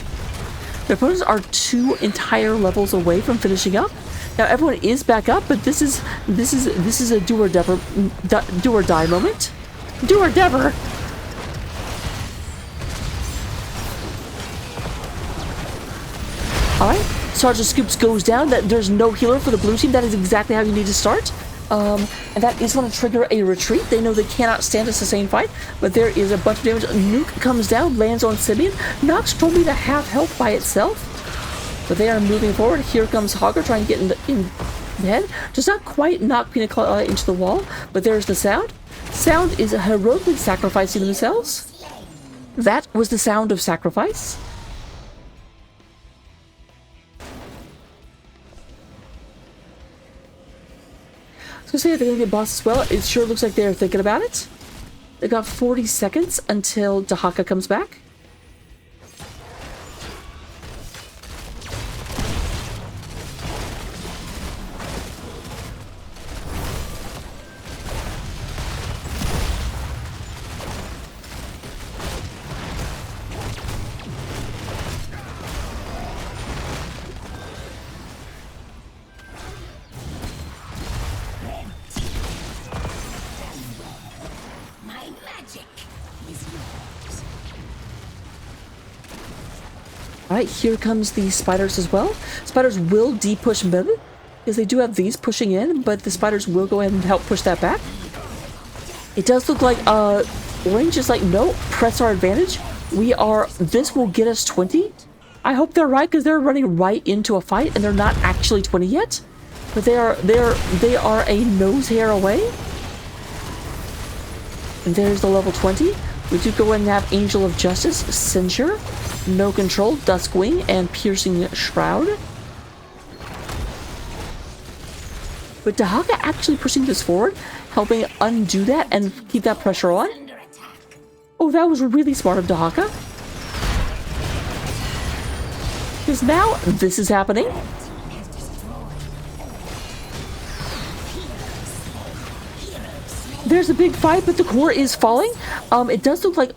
Their opponents are 2 entire levels away from finishing up. Now everyone is back up, but this is a do or die moment. Do or dever. All right, Sergeant Scoops goes down. That there's no healer for the blue team. That is exactly how you need to start. And that is going to trigger a retreat. They know they cannot stand a sustained fight, but there is a bunch of damage. Nuke comes down, lands on Simeon, knocks Toby to half health by itself. But they are moving forward. Here comes Hogger trying to get in the head. Does not quite knock Pina Colada into the wall, but there's the sound. Sound is heroically sacrificing themselves. That was the sound of sacrifice. I was gonna say if they're gonna get boss as well. It sure looks like they're thinking about it. They got 40 seconds until Dahaka comes back. Alright, here comes the spiders as well. Spiders will de-push mid, because they do have these pushing in, but the spiders will go ahead and help push that back. It does look like orange is like, no, press our advantage. This will get us 20. I hope they're right, because they're running right into a fight, and they're not actually 20 yet. But they are a nose hair away. And there's the level 20. We do go ahead and have Angel of Justice, Censure, No Control, Duskwing, and Piercing Shroud. But Dahaka actually pushing this forward, helping undo that and keep that pressure on. Under attack. Oh, that was really smart of Dahaka. Because now this is happening. Team has destroyed. Heroes. There's a big fight, but the core is falling. It does look like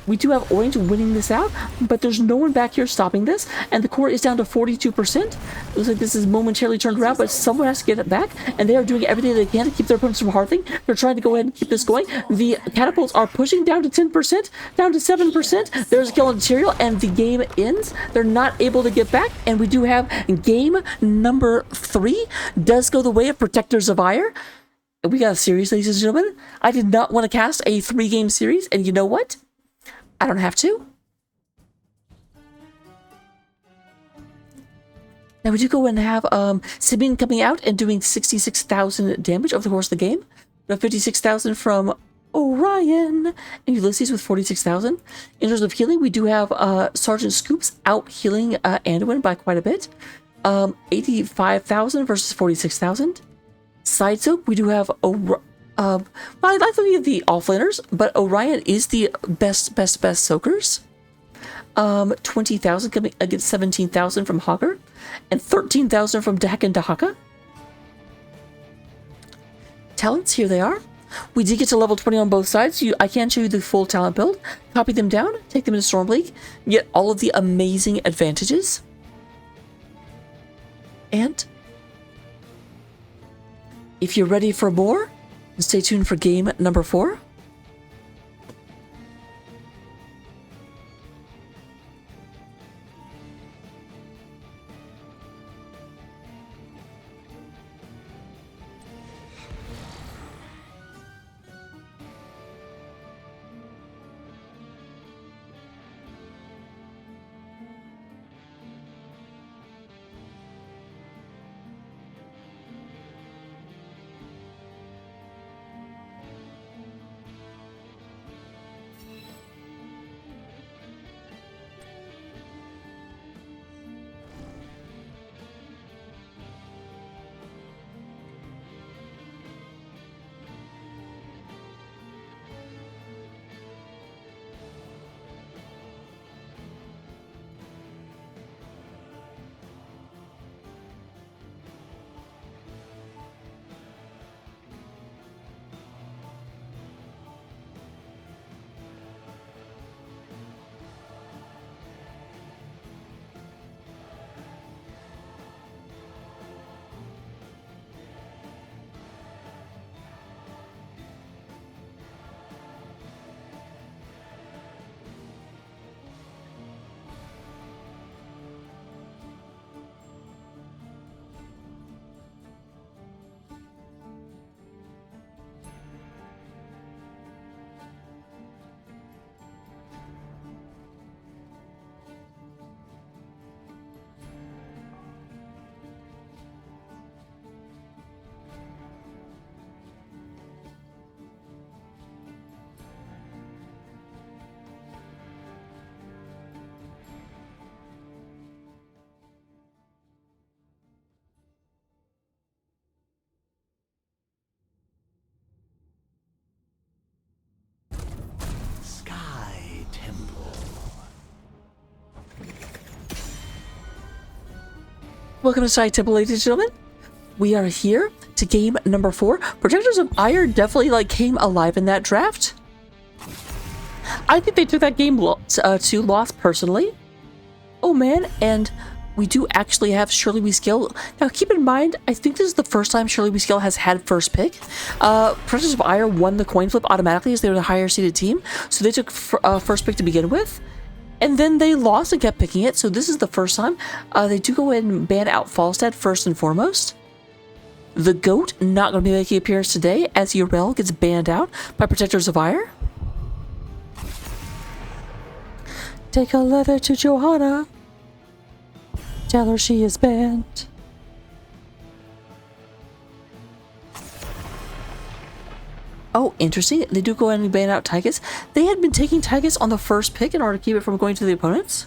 we do have Orange winning this out, but there's no one back here stopping this, and the core is down to 42%. Looks like this is momentarily turned around, but someone has to get it back, and they are doing everything they can to keep their opponents from hearthing. They're trying to go ahead and keep this going. The catapults are pushing down to 10%, down to 7%. There's a kill on material, and the game ends. They're not able to get back, and we do have game number 3 does go the way of Protectors of Aiur. We got a series, ladies and gentlemen. I did not want to cast a 3-game series, and you know what? I don't have to. Now we do go and have Simeon coming out and doing 66,000 damage over the course of the game. We have 56,000 from Orion and Ulysses with 46,000. In terms of healing, we do have Sergeant Scoops out healing Anduin by quite a bit. 85,000 versus 46,000. Side soap, we do have well, I like the offlaners, but Orion is the best soakers. 20,000 coming against 17,000 from Hogger, and 13,000 from Dak and Dahaka. Talents, here they are. We did get to level 20 on both sides. I can show you the full talent build. Copy them down, take them into Storm League, get all of the amazing advantages. And if you're ready for more, stay tuned for game number 4. Welcome to Side Temple, ladies and gentlemen. We are here to game number 4. Protectors of Aiur definitely came alive in that draft. I think they took that game to loss personally. Oh man, and we do actually have Shirley We Skill. Now keep in mind, I think this is the first time Shirley We Skill has had first pick. Protectors of Aiur won the coin flip automatically as they were the higher seeded team. So they took first pick to begin with. And then they lost and kept picking it, so this is the first time. They do go ahead and ban out Falstad first and foremost. The GOAT not going to be making an appearance today as Urel gets banned out by Protectors of Aiur. Take a letter to Johanna. Tell her she is banned. Oh, interesting. They do go ahead and ban out Tygus. They had been taking Tygus on the first pick in order to keep it from going to the opponents.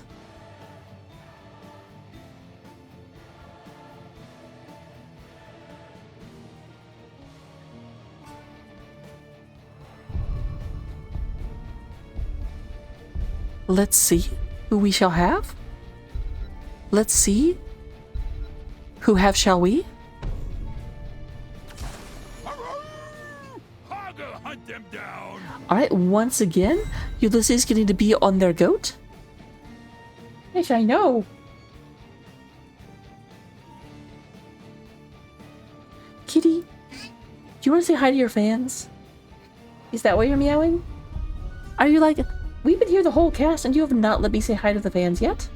Let's see who we shall have. Let's see. Who have shall we? Hogger, hunt them down. Alright, once again, Ulysses getting to be on their goat. Yes, I know. Kitty, do you want to say hi to your fans? Is that why you're meowing? Are you like, we've been here the whole cast and you have not let me say hi to the fans yet?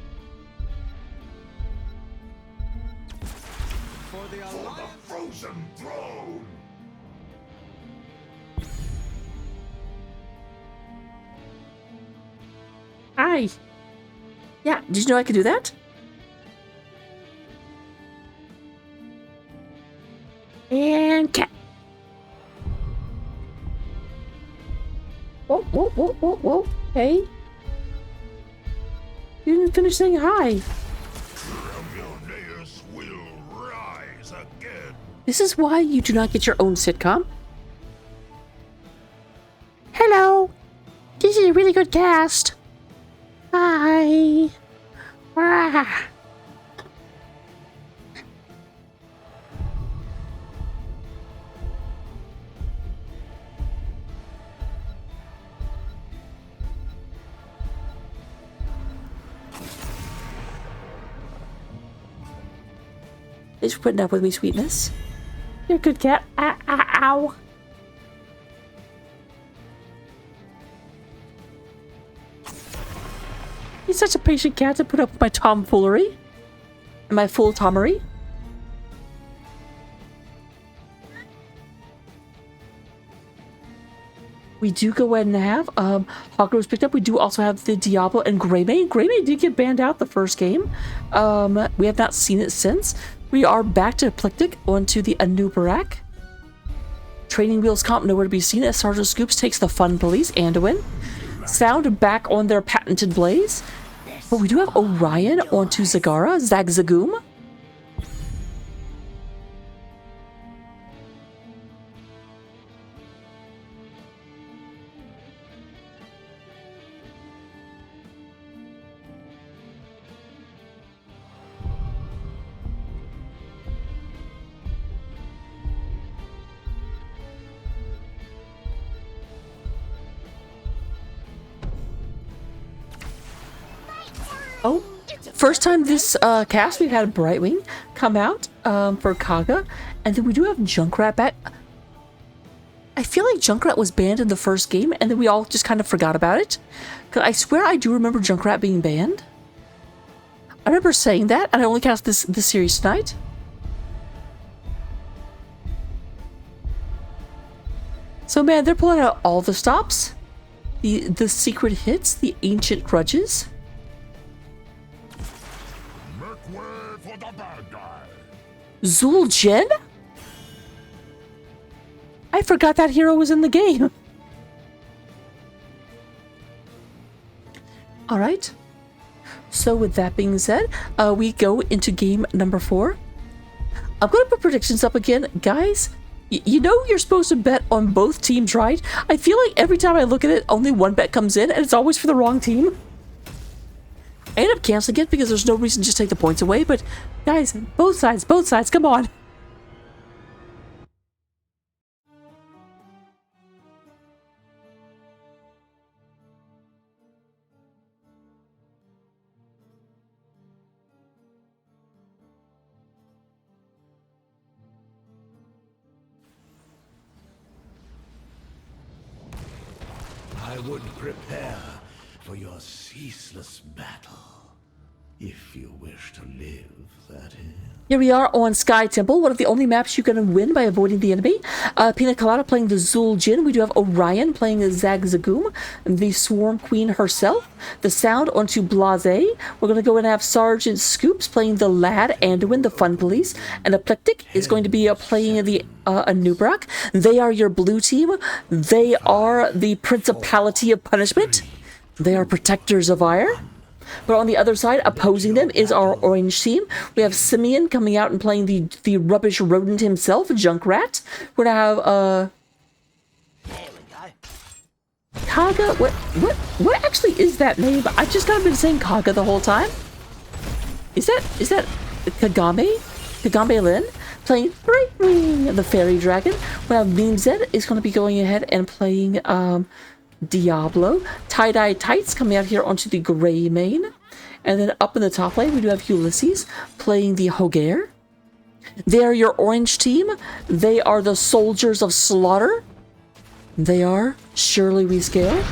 Frozen throne. Hi. Yeah, did you know I could do that? And cat. Whoa, whoa, whoa, whoa, whoa. Hey. You didn't finish saying hi. Tremulneus will rise again. This is why you do not get your own sitcom. Hello. This is a really good cast. Hi. Ah. Thanks for putting up with me, sweetness. You're a good cat. Ow. He's such a patient cat to put up with my tomfoolery. And my full tommery. We do go ahead and have Hawker was picked up. We do also have the Diablo and Greymane. Greymane did get banned out the first game. We have not seen it since. We are back to Eplectic onto the Anubarak. Training wheels comp nowhere to be seen as Sergeant Scoops takes the Fun Police, Anduin. Sound back on their patented blaze. But we do have Orion onto Zagara, Zagzagoom. Oh, first time this cast we've had Brightwing come out for Kaga, and then we do have Junkrat back. I feel like Junkrat was banned in the first game, and then we all just kind of forgot about it. Cause I swear I do remember Junkrat being banned. I remember saying that, and I only cast this series tonight. So man, they're pulling out all the stops, the secret hits, the ancient grudges. Make way for the bad guy. Zul'jin? I forgot that hero was in the game. Alright. So with that being said, we go into game number 4. I'm going to put predictions up again. Guys, you know you're supposed to bet on both teams, right? I feel like every time I look at it, only one bet comes in, and it's always for the wrong team. I end up canceling it because there's no reason to just take the points away, but guys, both sides, come on. I would prepare for your ceaseless battle. If you wish to live, that is. Here we are on Sky Temple, one of the only maps you can win by avoiding the enemy. Pina Colada playing the Zul'jin. We do have Orion playing Zagzagoom, the Swarm Queen herself. The Sound onto Blase. We're going to go and have Sergeant Scoops playing the Lad, Anduin, the Fun Police. And Eplectic is going to be playing the Anubrak. They are your blue team. They are the Principality of Punishment. They are Protectors of Aiur. But on the other side, opposing them, is our orange team. We have Simeon coming out and playing the rubbish rodent himself, Junkrat. We're gonna have Kaga, what actually is that name? I've just kind of been saying Kaga the whole time. Is that Kagame? Kagame Lin? Playing Great Wing, the Fairy Dragon. Well, Meme Z is going to be going ahead and playing Diablo. Tie-Dye Tights coming out here onto the Gray main. And then up in the top lane, we do have Ulysses playing the Hogair. They are your orange team. They are the Soldiers of Slaughter. They are Surely We Scale.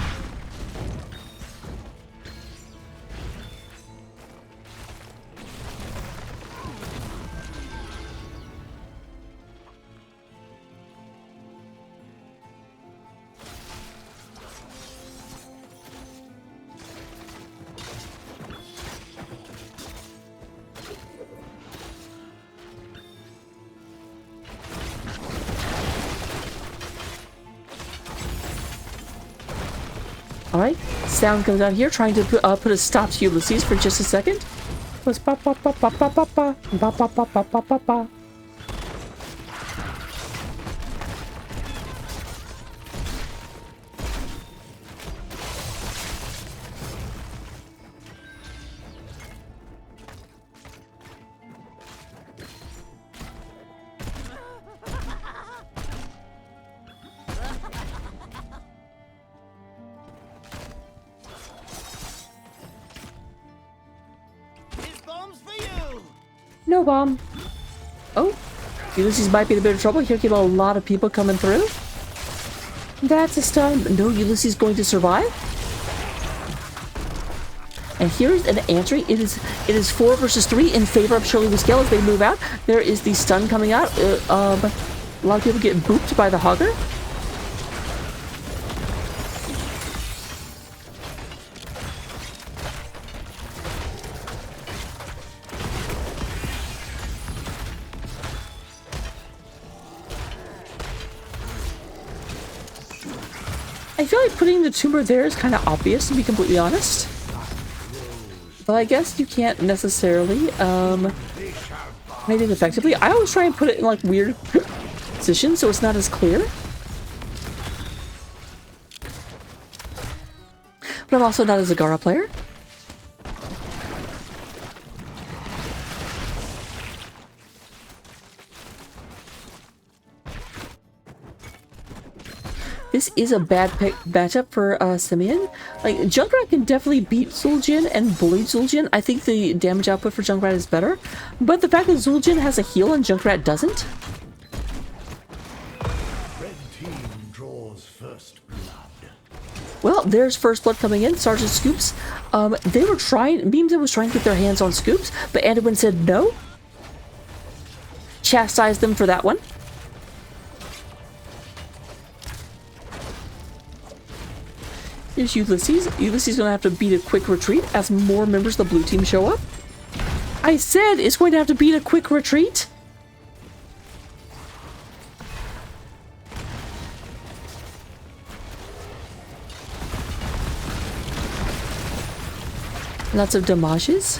Alright, sound comes out here, trying to put a stop to Ulysses for just a second. Was ba ba ba ba ba ba ba ba ba ba ba ba ba ba. No bomb. Oh, Ulysses might be in a bit of trouble. Here came a lot of people coming through. That's a stun. No, Ulysses going to survive. And here's an answer. It is 4 versus 3 in favor of Surely We Scale as they move out. There is the stun coming out. A lot of people get booped by the Hogger. I feel like putting the tumor there is kind of obvious, to be completely honest. But I guess you can't necessarily make it effectively. I always try and put it in like weird positions so it's not as clear. But I'm also not a Zagara player. This is a bad matchup for Simeon. Like, Junkrat can definitely beat Zul'jin and bully Zul'jin. I think the damage output for Junkrat is better. But the fact that Zul'jin has a heal and Junkrat doesn't. Red team draws first blood. Well, there's first blood coming in. Sergeant Scoops. They were trying, Memes was trying to get their hands on Scoops, but Anduin said no. Chastised them for that one. Here's Ulysses. Ulysses is going to have to beat a quick retreat as more members of the blue team show up. I said it's going to have to beat a quick retreat. Lots of damages.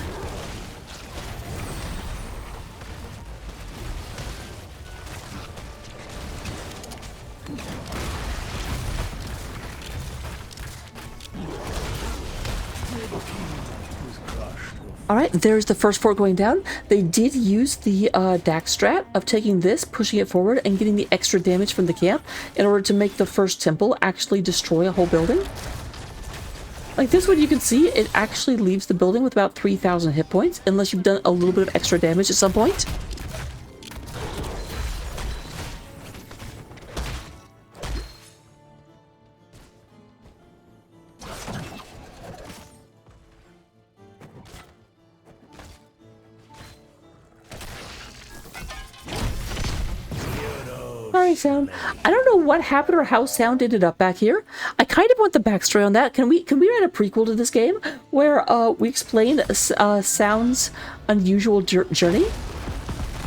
Alright, there's the first fort going down. They did use the Dax strat of taking this, pushing it forward, and getting the extra damage from the camp in order to make the first temple actually destroy a whole building. Like this one, you can see it actually leaves the building with about 3,000 hit points, unless you've done a little bit of extra damage at some point. Sorry, Sound. I don't know what happened or how Sound ended up back here. I kind of want the backstory on that. Can we write a prequel to this game where we explain Sound's unusual journey?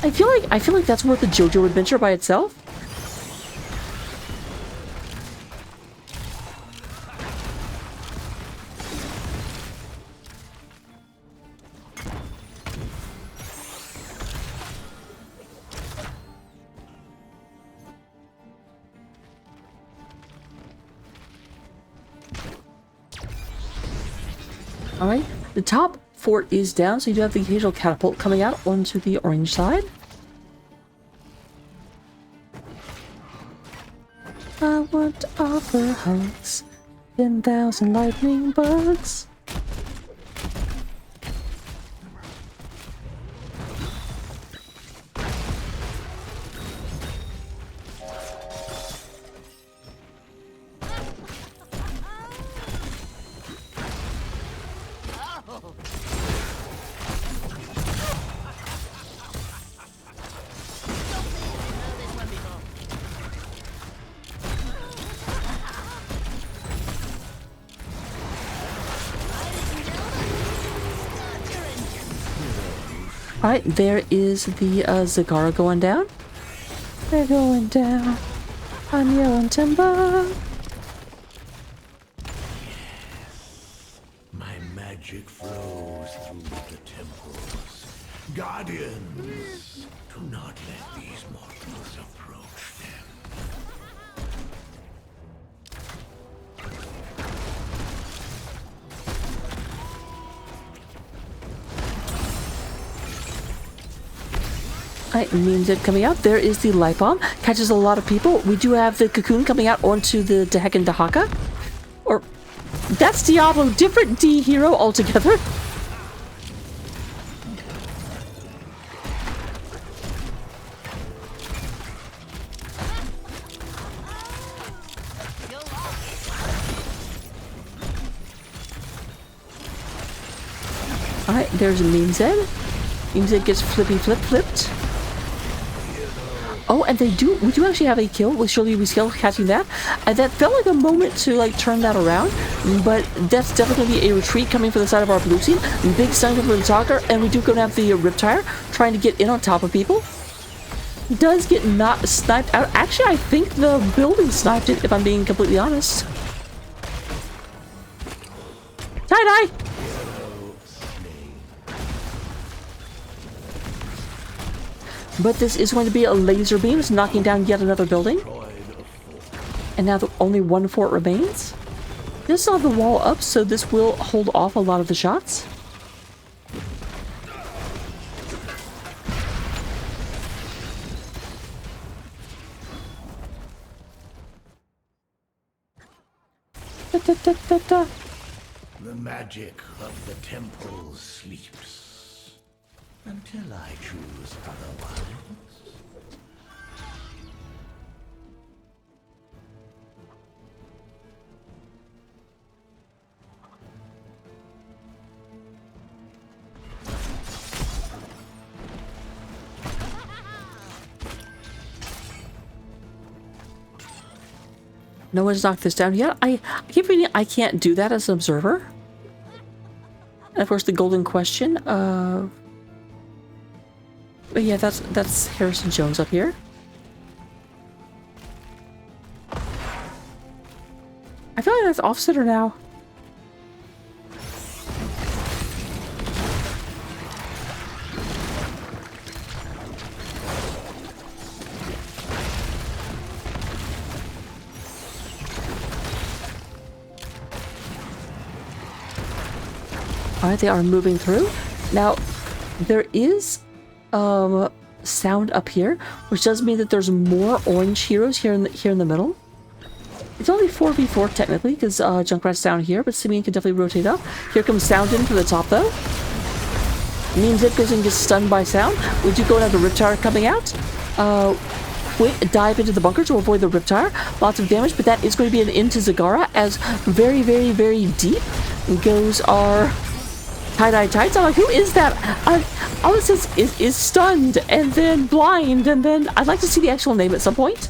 I feel like that's worth a JoJo adventure by itself. Alright, the top fort is down, so you do have the occasional catapult coming out onto the orange side. I want to offer hugs, 10,000 lightning bugs. Alright, there is the Zagara going down. They're going down on yellow timber. My magic flows through the temples. Guardians, do not let these mortals approach them. Alright, means it coming out. There is the light bomb. Catches a lot of people. We do have the cocoon coming out onto the Dehek Dahaka. Or, that's Diablo. Different D hero altogether. Alright, there's Mean Zed. Mean Zed gets flipped. Oh, and we do actually have a kill with Shirley Reskill catching that. And that felt like a moment to like turn that around, but that's definitely going to be a retreat coming from the side of our blue team. Big stun from the talker, and we do go to have the Riptire trying to get in on top of people. Does get not sniped out. Actually, I think the building sniped it, if I'm being completely honest. Tie-dye! But this is going to be a laser beam. It's knocking down yet another building. And now only one fort remains. This will have the wall up, so this will hold off a lot of the shots. The magic of the temple sleeps. Until I choose otherwise. No one's knocked this down yet. I keep reading I can't do that as an observer. And of course the golden question of... But yeah, that's Harrison Jones up here. I feel like that's off-center now. Alright, they are moving through. Now, there is sound up here, which does mean that there's more orange heroes here in the middle. It's only 4v4 technically, because Junkrat's down here, but Simeon can definitely rotate up. Here comes Sound in from the top though. Means Zip goes and gets stunned by Sound. We do go and have the Riptire coming out. Quick dive into the bunker to avoid the Riptire. Lots of damage, but that is going to be an into Zagara, as very, very, very deep goes our tie-dye tights. I'm like, who is that? All it says is stunned, and then blind, and then I'd like to see the actual name at some point.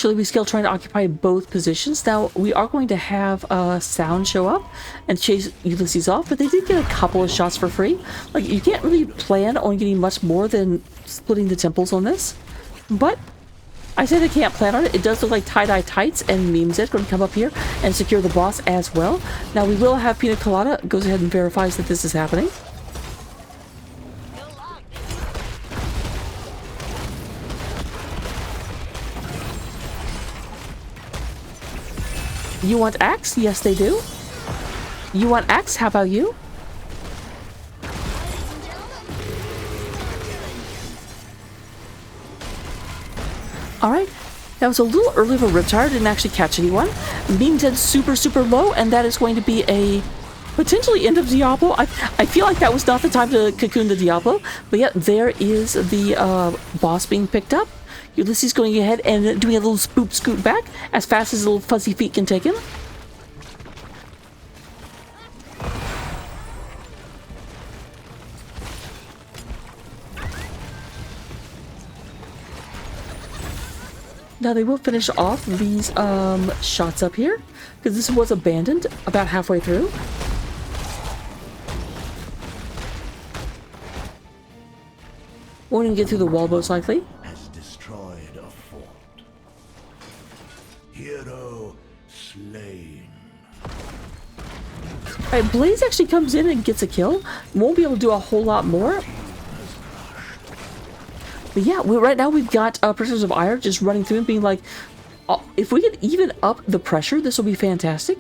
Shirley Scale trying to occupy both positions. Now, we are going to have sound show up and chase Ulysses off, but they did get a couple of shots for free. Like, you can't really plan on getting much more than splitting the temples on this. But I say they can't plan on it. It does look like Tie-Dye Tights and Memes Ed going to come up here and secure the boss as well. Now, we will have Pina Colada goes ahead and verifies that this is happening. You want axe? Yes, they do. You want axe? How about you? Alright. That was a little early of a Riptire. Didn't actually catch anyone. Beam dead super, super low, and that is going to be a potentially end of Diablo. I feel like that was not the time to cocoon the Diablo. But yeah, there is the boss being picked up. Ulysses going ahead and doing a little spoop scoot back as fast as his little fuzzy feet can take him. Now they will finish off these shots up here because this was abandoned about halfway through. Won't even get through the wall most likely. Hero slain. Alright, Blaze actually comes in and gets a kill. Won't be able to do a whole lot more. But yeah, right now we've got Prisoners of Aiur just running through and being like, if we can even up the pressure, this will be fantastic.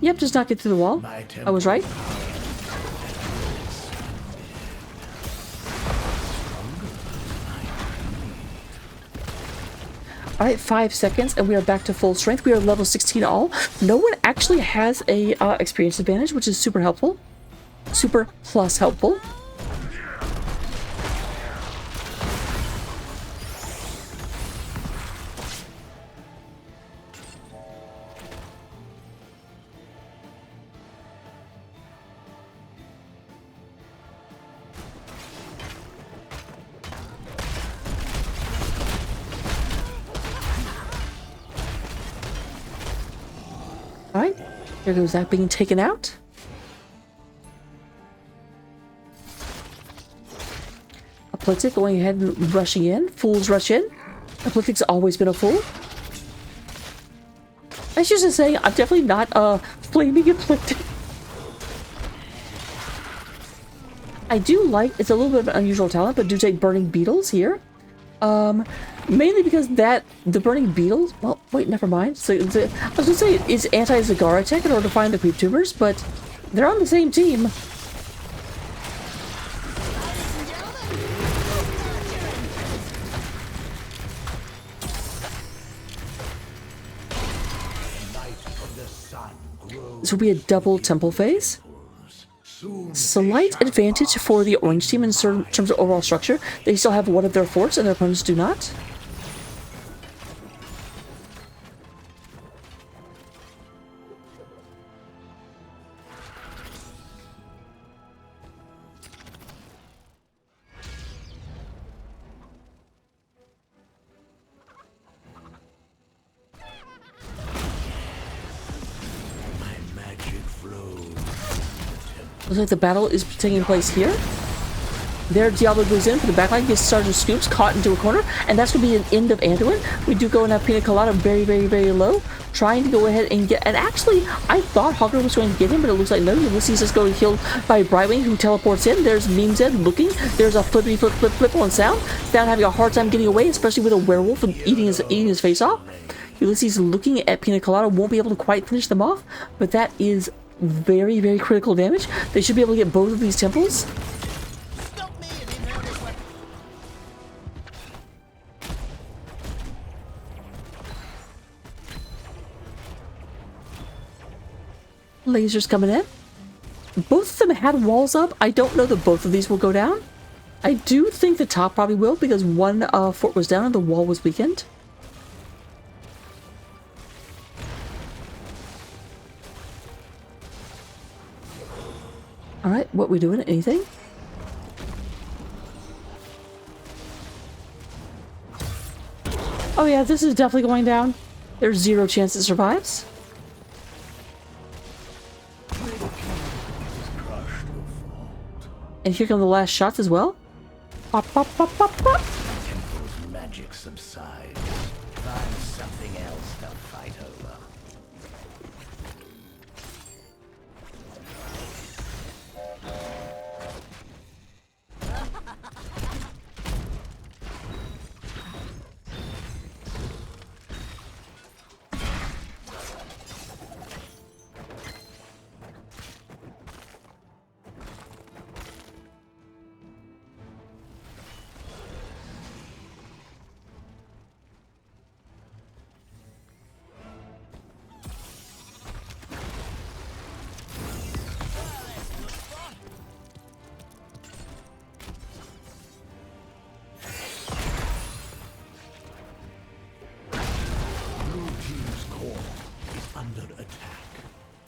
Yep, just not get through the wall. I was right. Alright, 5 seconds and we are back to full strength. We are level 16 all. No one actually has a experience advantage, which is super helpful. Super plus helpful. Alright, there goes that being taken out. Aplytic going ahead and rushing in. Fools rush in. Aplytic's always been a fool. I should just say, I'm definitely not flaming Aplytic. I do like, it's a little bit of an unusual talent, but do take Burning Beetles here. Mainly because the Burning Beetles, well, wait, never mind. So, I was gonna say it's anti-Zagara tech in order to find the creep tumors, but they're on the same team. This will be a double temple phase. Slight advantage for the orange team in terms of overall structure. They still have one of their forts and their opponents do not. Looks like the battle is taking place here. There, Diablo goes in for the backline, gets Sergeant Scoops caught into a corner, and that's going to be an end of Anduin. We do go and have Pina Colada very, very, very low, trying to go ahead and get... And actually, I thought Hogger was going to get him, but it looks like no. Ulysses is going to be killed by Brightwing, who teleports in. There's Memes Ed looking. There's a flippity flip, flip, flip on Sound. Sound having a hard time getting away, especially with a werewolf and eating his face off. Ulysses looking at Pina Colada, won't be able to quite finish them off, but that is very, very critical damage. They should be able to get both of these temples. Lasers coming in. Both of them had walls up. I don't know that both of these will go down. I do think the top probably will because one fort was down and the wall was weakened. Alright, what we doing? Anything? Oh yeah, this is definitely going down. There's 0 chance it survives. And here come the last shots as well. Pop, pop, pop, pop, pop. Temple's magic subsides. Find something else to fight over.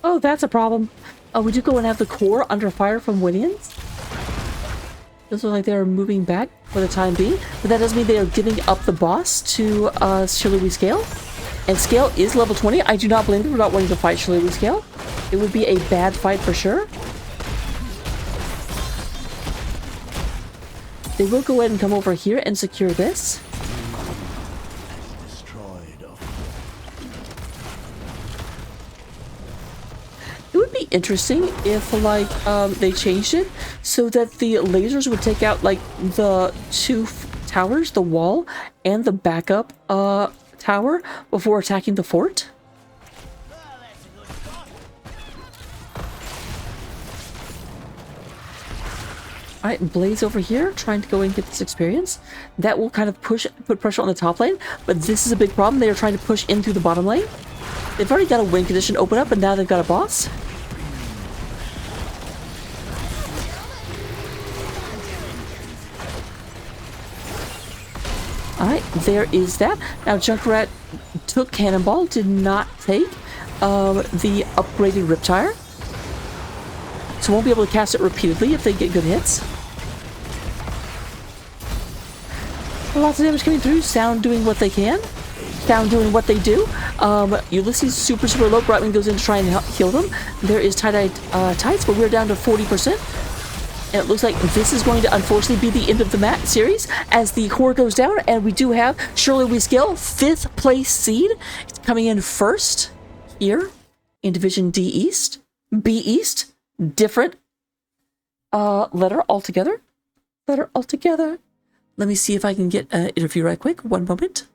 Oh, that's a problem. Oh, we do go and have the core under fire from Winians. Those look like they are moving back for the time being, but that does mean they are giving up the boss to Shillelagh Scale. And Scale is level 20. I do not blame them for not wanting to fight Shillelagh Scale. It would be a bad fight for sure. They will go ahead and come over here and secure this. It would be interesting if, like, they changed it so that the lasers would take out, like, the 2 towers, the wall, and the backup tower before attacking the fort. Alright, Blaze over here, trying to go and get this experience. That will kind of put pressure on the top lane, but this is a big problem. They are trying to push in through the bottom lane. They've already got a win condition open up, but now they've got a boss. Alright, there is that. Now, Junkrat took Cannonball, did not take the upgraded Riptire. So won't be able to cast it repeatedly if they get good hits. Lots of damage coming through. Sound doing what they can. Sound doing what they do. Ulysses super low. Brightwing goes in to try and heal them. There is tie-dye tights, but we're down to 40%. And it looks like this is going to unfortunately be the end of the series as the core goes down. And we do have Shillelagh Scale, 5th place seed. It's coming in first here in Division D East. B East. Different letter altogether. Let me see if I can get an interview right quick. One moment.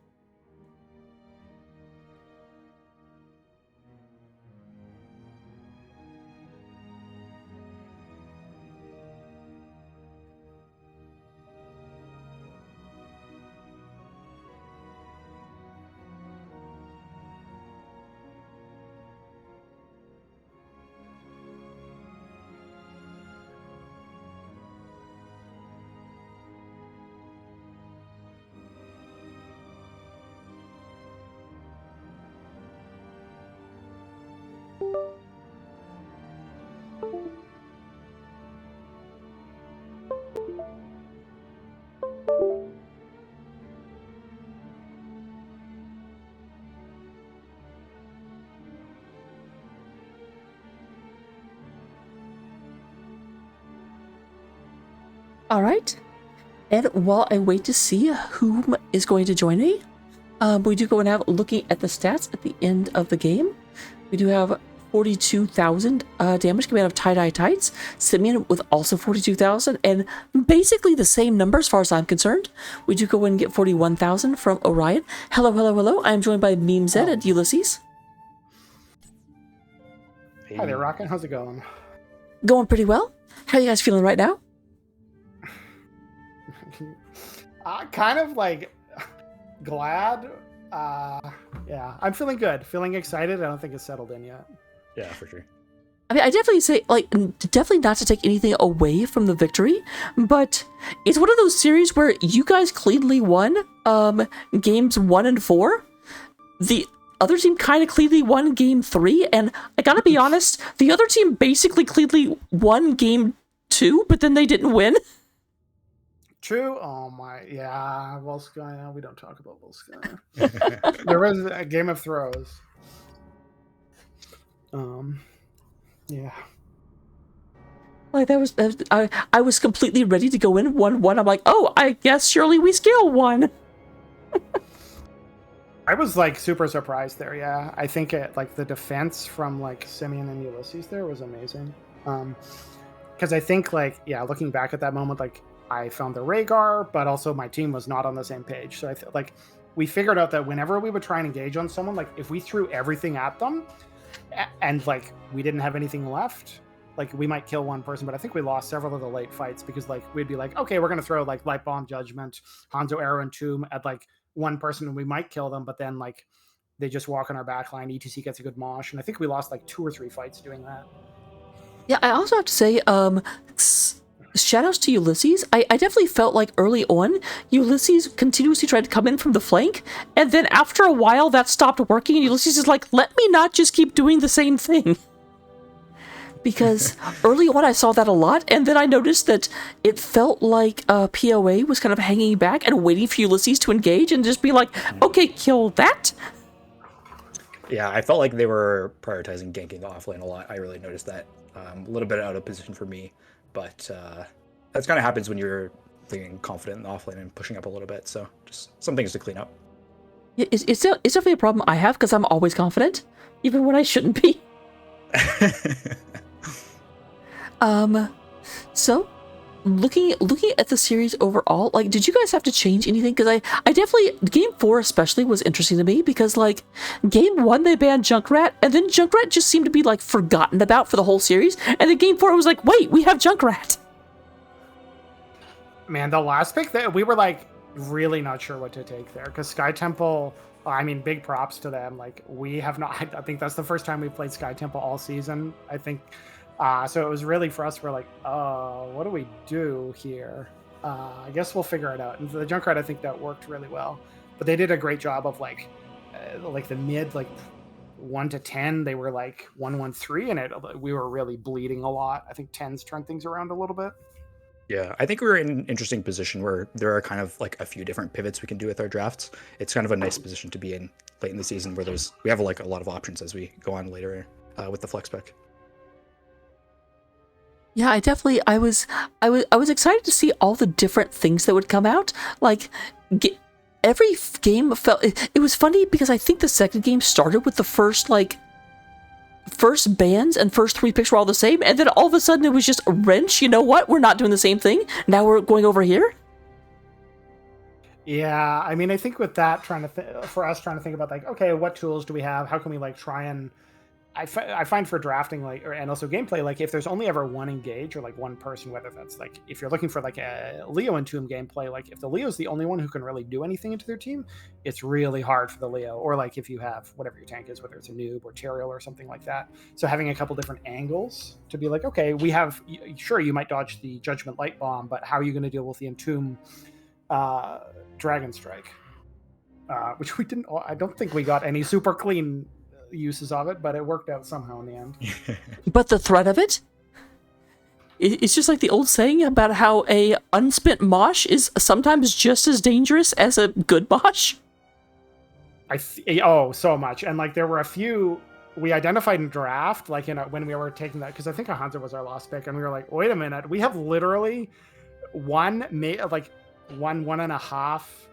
All right. And while I wait to see whom is going to join me, we do go and have looking at the stats at the end of the game. We do have 42,000 damage coming out of tie-dye tights. Simeon with also 42,000 and basically the same number as far as I'm concerned. We do go in and get 41,000 from Orion. Hello, hello, hello. I'm joined by Meme Zed and Ulysses. Hi there, Rocket. How's it going? Going pretty well. How are you guys feeling right now? Kind of like glad. Yeah, I'm feeling good. Feeling excited. I don't think it's settled in yet. Yeah, for sure. I mean, I definitely say, like, definitely not to take anything away from the victory, but it's one of those series where you guys cleanly won games 1 and 4. The other team kind of cleanly won game 3, and I gotta be honest, the other team basically cleanly won game 2, but then they didn't win. True. Oh my, yeah. Volskaya. We don't talk about Volskaya. There was a Game of Throws. Yeah. Like I was completely ready to go in 1-1. I'm like, oh, I guess surely we scale 1. I was like super surprised there. Yeah, I think like the defense from like Simeon and Ulysses there was amazing. Because I think like looking back at that moment, like I found the Rhaegar, but also my team was not on the same page. So like we figured out that whenever we would try and engage on someone, like if we threw everything at them, and like we didn't have anything left, like we might kill one person. But I think we lost several of the late fights because like we'd be like, okay, we're gonna throw like Light Bomb, Judgment, Hanzo, Arrow, and Tomb at like one person, and we might kill them, but then like they just walk on our back line. ETC gets a good mosh, and I think we lost like 2 or 3 fights doing that. Yeah, I also have to say, shout outs to Ulysses. I definitely felt like early on, Ulysses continuously tried to come in from the flank, and then after a while that stopped working, and Ulysses is like, let me not just keep doing the same thing. Because early on I saw that a lot, and then I noticed that it felt like POA was kind of hanging back and waiting for Ulysses to engage and just be like, okay, kill that. Yeah, I felt like they were prioritizing ganking offlane a lot. I really noticed that. A little bit out of position for me, but that's kind of happens when you're feeling confident in the offlane and pushing up a little bit. So just some things to clean up. Yeah, it's definitely a problem I have because I'm always confident, even when I shouldn't be. So looking at the series overall, like, did you guys have to change anything? Because I definitely, game 4 especially was interesting to me because like game 1 they banned Junkrat, and then Junkrat just seemed to be like forgotten about for the whole series, and then game 4 it was like, wait, we have Junkrat. Man, the last pick that we were like really not sure what to take there because Sky Temple. I mean, big props to them. Like we have not. I think that's the first time we played Sky Temple all season. I think. So it was really for us. We're like, what do we do here? I guess we'll figure it out. And for the Junkrat, I think that worked really well. But they did a great job of like the mid, like 1 to 10. They were like 1-1-3, and we were really bleeding a lot. I think 10s turned things around a little bit. Yeah, I think we're in an interesting position where there are kind of like a few different pivots we can do with our drafts. It's kind of a nice position to be in late in the season where we have like a lot of options as we go on later with the flex pick. Yeah, I was excited to see all the different things that would come out. Like, every game felt it was funny because I think the second game started with the first bands and first 3 picks were all the same, and then all of a sudden it was just a wrench. You know what? We're not doing the same thing. Now we're going over here. Yeah, I mean, I think with that, for us trying to think about like, okay, what tools do we have? How can we like try and I find for drafting, like, and also gameplay, like if there's only ever one engage or like one person, whether that's like if you're looking for like a Leo and Tomb gameplay, like if the Leo's the only one who can really do anything into their team, it's really hard for the Leo. Or like if you have whatever your tank is, whether it's a noob or Teriel or something like that. So having a couple different angles to be like, okay, we have, sure, you might dodge the Judgment Light Bomb, but how are you going to deal with the Entomb Dragon Strike? Which we didn't, I don't think we got any super clean uses of it, but it worked out somehow in the end. But the threat of it's just like the old saying about how a unspent mosh is sometimes just as dangerous as a good mosh. So much. And like there were a few we identified in draft, like when we were taking that, because I think Hanzo was our last pick, and we were like, wait a minute, we have literally one and a half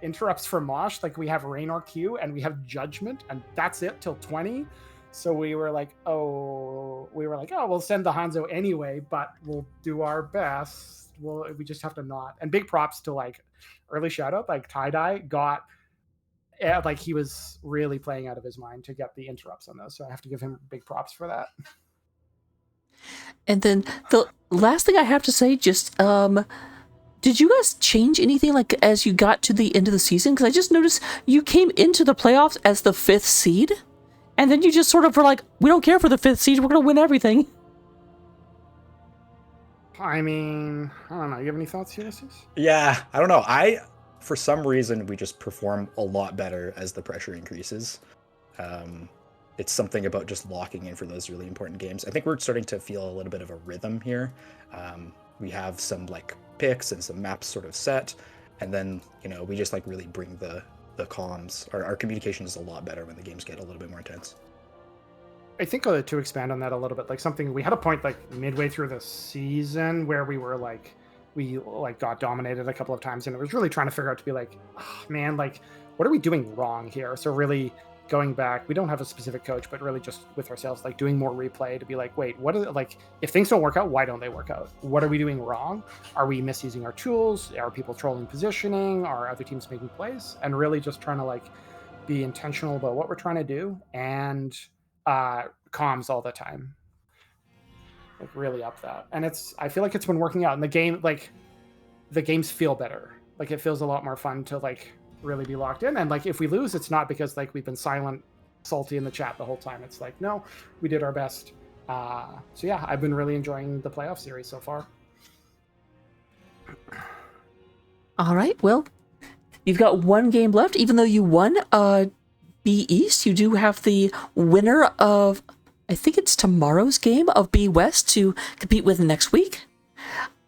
interrupts for Mosh. Like we have Raynor Q and we have Judgment, and that's it till 20. So we were like, we'll send the Hanzo anyway, but we'll do our best. We just have to not. And big props to like early shout out, like Tie-Dye got, like he was really playing out of his mind to get the interrupts on those. So I have to give him big props for that. And then the last thing I have to say, just did you guys change anything like as you got to the end of the season? Because I just noticed you came into the playoffs as the 5th seed, and then you just sort of were like, we don't care for the 5th seed, we're going to win everything. I mean, I don't know. You have any thoughts, Ulysses? Yeah, I don't know. For some reason, we just perform a lot better as the pressure increases. It's something about just locking in for those really important games. I think we're starting to feel a little bit of a rhythm here. We have some like picks and some maps sort of set, and then we just like really bring the comms. Our communication is a lot better when the games get a little bit more intense. I think to expand on that a little bit, like something we had a point like midway through the season where we got dominated a couple of times, and it was really trying to figure out to be like, oh, man, like what are we doing wrong here? So really going back, we don't have a specific coach, but really just with ourselves, like doing more replay to be like, wait, what is it, like if things don't work out, why don't they work out? What are we doing wrong? Are we misusing our tools? Are people trolling positioning? Are other teams making plays? And really just trying to like be intentional about what we're trying to do, and comms all the time, like really up that. And I feel like it's been working out in the game. Like the games feel better, like it feels a lot more fun to like really be locked in. And like if we lose, it's not because like we've been silent salty in the chat the whole time. It's like, no, we did our best. So yeah, I've been really enjoying the playoff series so far. All right, well, you've got one game left. Even though you won B East, you do have the winner of, I think it's tomorrow's game, of B West to compete with next week.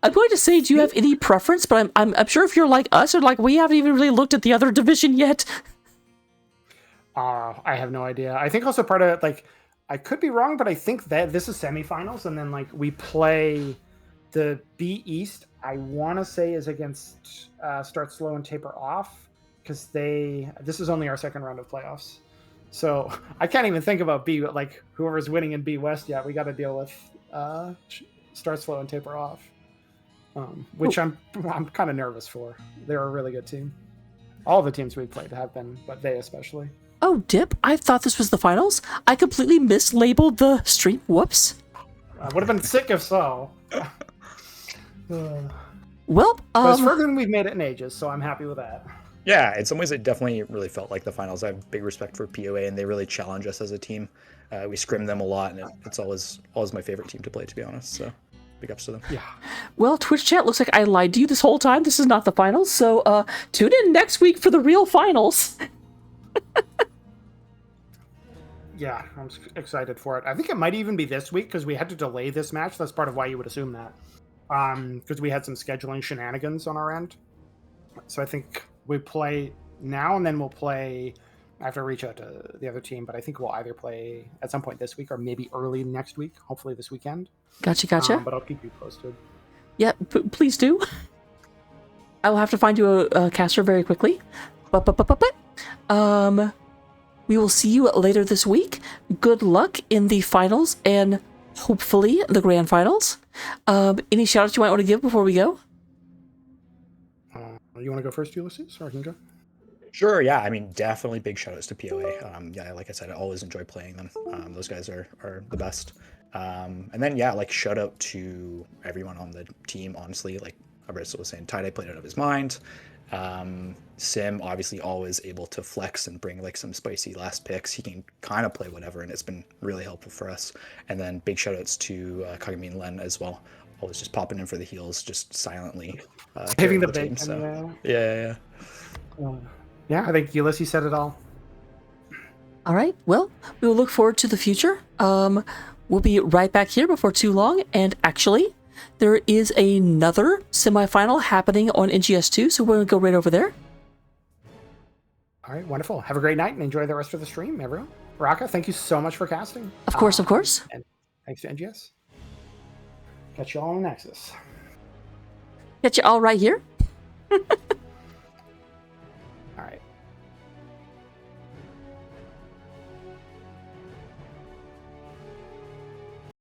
I'm going to say, do you have any preference? But I'm sure if you're like us, or like we haven't even really looked at the other division yet. I have no idea. I think also part of it, like, I could be wrong, but I think that this is semifinals, and then like we play the B East. I want to say is against Start Slow and Taper Off, because this is only our second round of playoffs. So I can't even think about B, like whoever's winning in B West yet. We got to deal with Start Slow and Taper Off, which I'm kind of nervous for. They're a really good team. All the teams we've played have been, but they especially. Oh, Dip, I thought this was the finals. I completely mislabeled the stream. Whoops. I would have been sick if so. Well, but it's further than we've made it in ages, so I'm happy with that. Yeah, in some ways it definitely really felt like the finals. I have big respect for POA, and they really challenge us as a team. We scrim them a lot, and it's always my favorite team to play, to be honest. So big ups to them. Yeah. Well, Twitch chat, looks like I lied to you this whole time. This is not the finals, so tune in next week for the real finals. Yeah, I'm excited for it. I think it might even be this week, because we had to delay this match. That's part of why you would assume that. Because we had some scheduling shenanigans on our end. So I think we play now, and then we'll play. I have to reach out to the other team, but I think we'll either play at some point this week or maybe early next week, hopefully this weekend. Gotcha. But I'll keep you posted. Yeah, please do. I will have to find you a caster very quickly. We will see you later this week. Good luck in the finals and hopefully the grand finals. Any shout outs you might want to give before we go? You want to go first, Ulysses, or I can go? Sure, yeah. I mean, definitely big shout outs to POA. Yeah, like I said, I always enjoy playing them. Those guys are the best. And then, yeah, like shout out to everyone on the team, honestly. Like Abrisa was saying, Tide played out of his mind. Sim obviously always able to flex and bring like some spicy last picks. He can kind of play whatever, and it's been really helpful for us. And then big shout outs to Kagami and Len as well. Always just popping in for the heals, just silently Hitting the team. bacon, So yeah. Yeah, I think Ulysses said it all. All right. Well, we will look forward to the future. We'll be right back here before too long. And actually, there is another semifinal happening on NGS2, so we're going to go right over there. All right, wonderful. Have a great night and enjoy the rest of the stream, everyone. Raka, thank you so much for casting. Of course. And thanks to NGS. Catch you all on the Nexus. Catch you all right here.